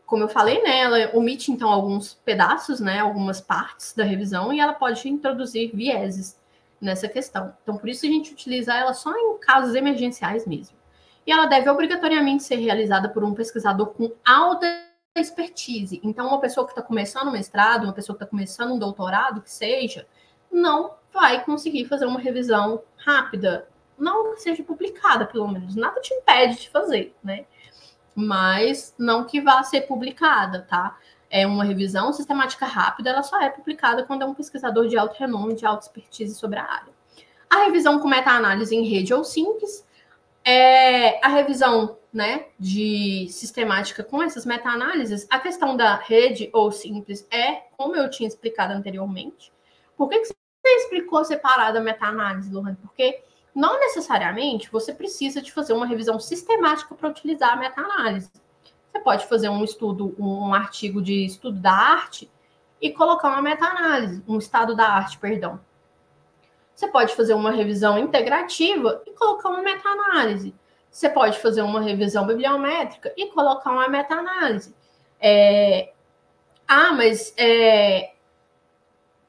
Speaker 1: Como eu falei, né, ela omite, então, alguns pedaços, né, algumas partes da revisão e ela pode introduzir vieses nessa questão. Então, por isso a gente utiliza ela só em casos emergenciais mesmo. E ela deve obrigatoriamente ser realizada por um pesquisador com alta expertise. Então, uma pessoa que está começando um mestrado, uma pessoa que está começando um doutorado, que seja, não vai conseguir fazer uma revisão rápida, não que seja publicada, pelo menos. Nada te impede de fazer, né? Mas não que vá ser publicada, tá? É uma revisão sistemática rápida, ela só é publicada quando é um pesquisador de alto renome, de alta expertise sobre a área. A revisão com meta-análise em rede ou simples é a revisão, né, de sistemática com essas meta-análises. A questão da rede ou simples é, como eu tinha explicado anteriormente. Por que você explicou separada a meta-análise, Lohane? Porque não necessariamente você precisa de fazer uma revisão sistemática para utilizar a meta-análise. Você pode fazer um estudo, um artigo de estudo da arte e colocar uma meta-análise, um estado da arte, perdão. Você pode fazer uma revisão integrativa e colocar uma meta-análise. Você pode fazer uma revisão bibliométrica e colocar uma meta-análise. Mas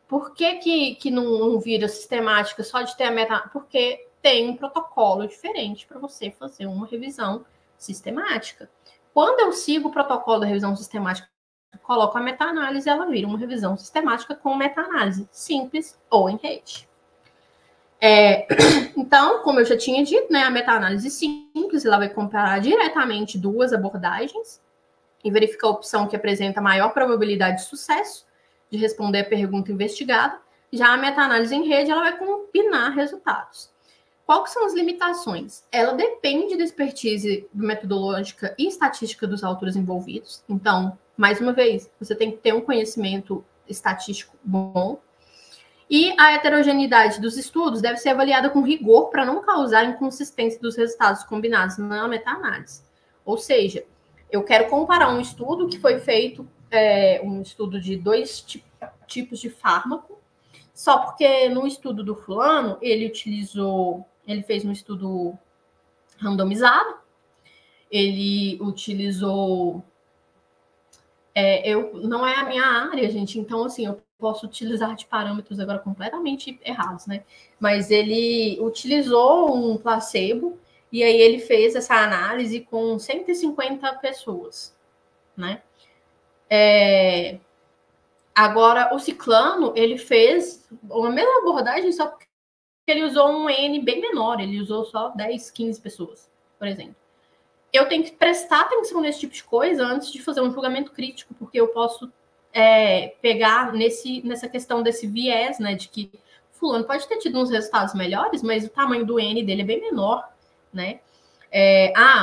Speaker 1: por que não vira sistemática só de ter a meta-análise? Porque tem um protocolo diferente para você fazer uma revisão sistemática. Quando eu sigo o protocolo da revisão sistemática, coloco a meta-análise, ela vira uma revisão sistemática com meta-análise, simples ou em rede. Então, como eu já tinha dito, né, a meta-análise simples, ela vai comparar diretamente duas abordagens e verificar a opção que apresenta maior probabilidade de sucesso de responder a pergunta investigada. Já a meta-análise em rede, ela vai combinar resultados. Quais são as limitações? Ela depende da expertise metodológica e estatística dos autores envolvidos. Então, mais uma vez, você tem que ter um conhecimento estatístico bom. E a heterogeneidade dos estudos deve ser avaliada com rigor para não causar inconsistência dos resultados combinados na meta-análise. Ou seja, eu quero comparar um estudo que foi feito, um estudo de 2 tipos de fármaco, só porque no estudo do fulano, ele fez um estudo randomizado, ele utilizou... não é a minha área, gente, então, assim, eu posso utilizar de parâmetros agora completamente errados, né? Mas ele utilizou um placebo e aí ele fez essa análise com 150 pessoas, né? Agora, o ciclano, ele fez a mesma abordagem, só que ele usou um N bem menor, ele usou só 10, 15 pessoas, por exemplo. Eu tenho que prestar atenção nesse tipo de coisa antes de fazer um julgamento crítico, porque eu posso pegar nessa questão desse viés, né, de que fulano pode ter tido uns resultados melhores, mas o tamanho do N dele é bem menor, né?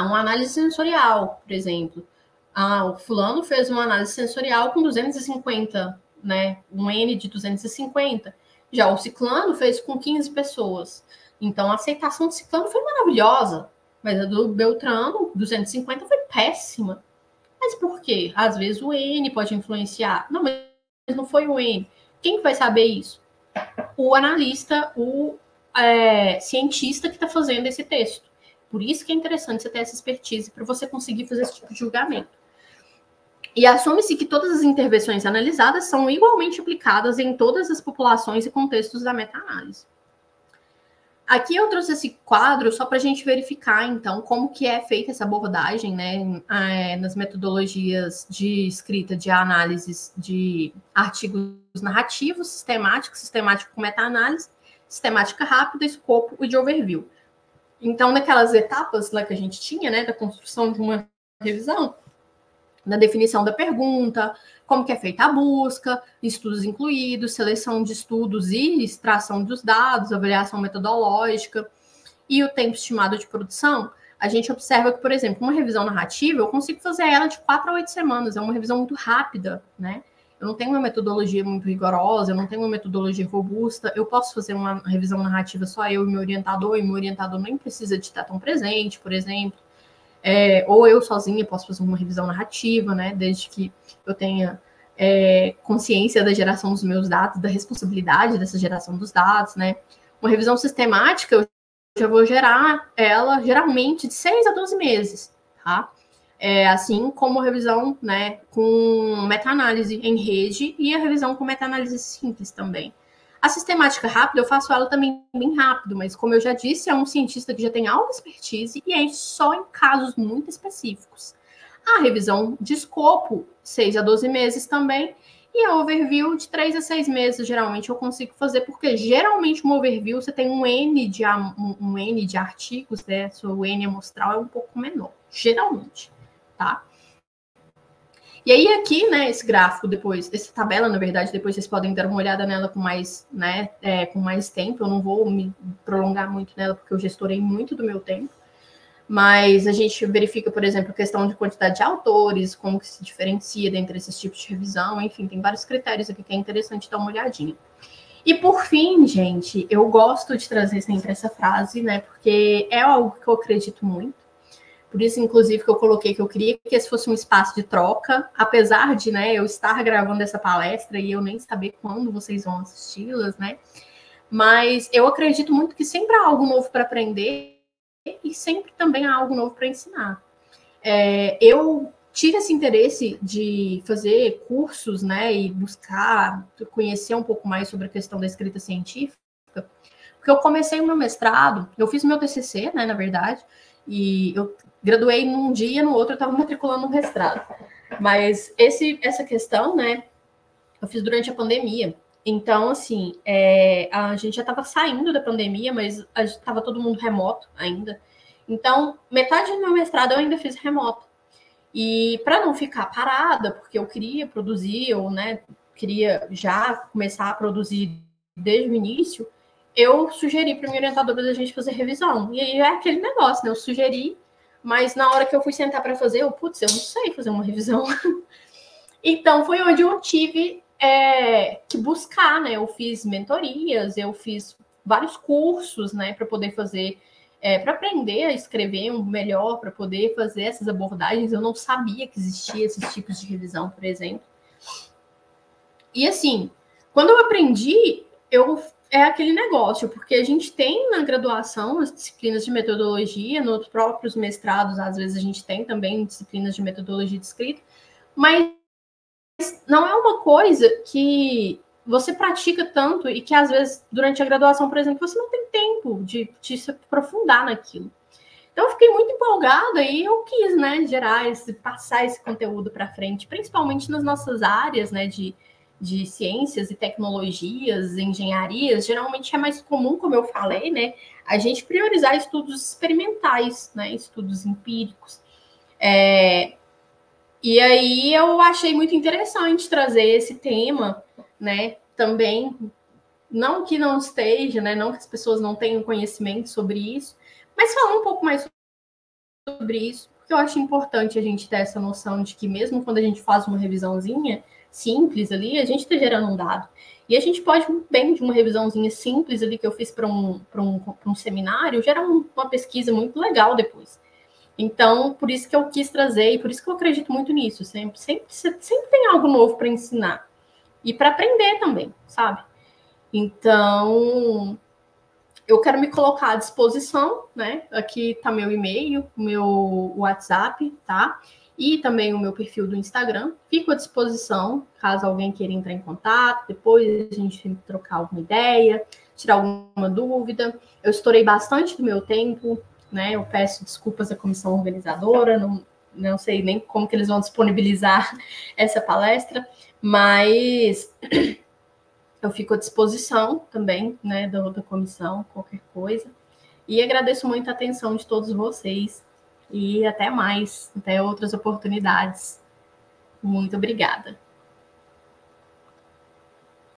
Speaker 1: Uma análise sensorial, por exemplo. O fulano fez uma análise sensorial com 250, né? Um N de 250. Já o ciclano fez com 15 pessoas. Então, a aceitação do ciclano foi maravilhosa, mas a do Beltrano, 250, foi péssima. Mas por quê? Às vezes o N pode influenciar. Não, mas não foi o N. Quem vai saber isso? O analista, o cientista que está fazendo esse texto. Por isso que é interessante você ter essa expertise para você conseguir fazer esse tipo de julgamento. E assume-se que todas as intervenções analisadas são igualmente aplicadas em todas as populações e contextos da meta-análise. Aqui eu trouxe esse quadro só para a gente verificar, então, como que é feita essa abordagem, né, nas metodologias de escrita de análises de artigos narrativos, sistemático com meta-análise, sistemática rápida, escopo e de overview. Então, naquelas etapas lá que a gente tinha, né, da construção de uma revisão, na definição da pergunta, como que é feita a busca, estudos incluídos, seleção de estudos e extração dos dados, avaliação metodológica e o tempo estimado de produção, a gente observa que, por exemplo, uma revisão narrativa, eu consigo fazer ela de 4 a 8 semanas, é uma revisão muito rápida, né? Eu não tenho uma metodologia muito rigorosa, eu não tenho uma metodologia robusta, eu posso fazer uma revisão narrativa só eu e meu orientador nem precisa de estar tão presente, por exemplo. Ou eu sozinha posso fazer uma revisão narrativa, né? Desde que eu tenha consciência da geração dos meus dados, da responsabilidade dessa geração dos dados, né? Uma revisão sistemática, eu já vou gerar ela geralmente de 6 a 12 meses, tá? Assim como a revisão, né, com meta-análise em rede e a revisão com meta-análise simples também. A sistemática rápida, eu faço ela também bem rápido, mas como eu já disse, é um cientista que já tem alta expertise e é só em casos muito específicos. A revisão de escopo, 6 a 12 meses também, E a overview de 3 a 6 meses, geralmente, eu consigo fazer, porque geralmente uma overview você tem um N de artigos, né? O N amostral é um pouco menor, geralmente, tá? E aí aqui, né, esse gráfico depois, essa tabela, na verdade, depois vocês podem dar uma olhada nela com mais, né, com mais tempo. Eu não vou me prolongar muito nela, porque eu já estourei muito do meu tempo. Mas a gente verifica, por exemplo, a questão de quantidade de autores, como que se diferencia dentre esses tipos de revisão, enfim, tem vários critérios aqui que é interessante dar uma olhadinha. E por fim, gente, eu gosto de trazer sempre essa frase, né, porque é algo que eu acredito muito. Por isso, inclusive, que eu coloquei que eu queria que esse fosse um espaço de troca, apesar de, né, eu estar gravando essa palestra e eu nem saber quando vocês vão assisti-las, né? Mas eu acredito muito que sempre há algo novo para aprender e sempre também há algo novo para ensinar. Eu tive esse interesse de fazer cursos, né, e buscar conhecer um pouco mais sobre a questão da escrita científica, porque eu comecei o meu mestrado, eu fiz o meu TCC, né, na verdade, e eu graduei num dia, no outro eu estava matriculando um mestrado. Mas essa questão, né, eu fiz durante a pandemia. Então, assim, a gente já estava saindo da pandemia, mas estava todo mundo remoto ainda. Então, metade do meu mestrado eu ainda fiz remoto. E para não ficar parada, porque eu queria produzir, ou, né, queria já começar a produzir desde o início, eu sugeri para minha orientadora da gente fazer revisão. E aí é aquele negócio, né? Eu sugeri, mas na hora que eu fui sentar para fazer, eu não sei fazer uma revisão. Então foi onde eu tive que buscar, né? Eu fiz mentorias, eu fiz vários cursos, né, para poder fazer, para aprender a escrever melhor, para poder fazer essas abordagens. Eu não sabia que existia esses tipos de revisão, por exemplo. E assim, quando eu aprendi, é aquele negócio, porque a gente tem na graduação as disciplinas de metodologia, nos próprios mestrados, às vezes a gente tem também disciplinas de metodologia de escrita, mas não é uma coisa que você pratica tanto e que, às vezes, durante a graduação, por exemplo, você não tem tempo de se aprofundar naquilo. Então, eu fiquei muito empolgada e eu quis, né, passar esse conteúdo para frente, principalmente nas nossas áreas, né, de ciências e tecnologias, engenharias. Geralmente é mais comum, como eu falei, né, a gente priorizar estudos experimentais, né, estudos empíricos. E aí eu achei muito interessante trazer esse tema, né, também, não que não esteja, né, não que as pessoas não tenham conhecimento sobre isso, mas falar um pouco mais sobre isso, porque eu acho importante a gente ter essa noção de que mesmo quando a gente faz uma revisãozinha simples ali, a gente está gerando um dado. E a gente pode, bem, de uma revisãozinha simples ali que eu fiz para um seminário, gerar uma pesquisa muito legal depois. Então, por isso que eu quis trazer, e por isso que eu acredito muito nisso. Sempre tem algo novo para ensinar. E para aprender também, sabe? Então, eu quero me colocar à disposição, né? Aqui está meu e-mail, meu WhatsApp, tá? E também o meu perfil do Instagram. Fico à disposição, caso alguém queira entrar em contato. Depois a gente trocar alguma ideia, tirar alguma dúvida. Eu estourei bastante do meu tempo, né? Eu peço desculpas à comissão organizadora, não sei nem como que eles vão disponibilizar essa palestra, mas eu fico à disposição também, né, da comissão, qualquer coisa. E agradeço muito a atenção de todos vocês. E até mais, até outras oportunidades. Muito obrigada.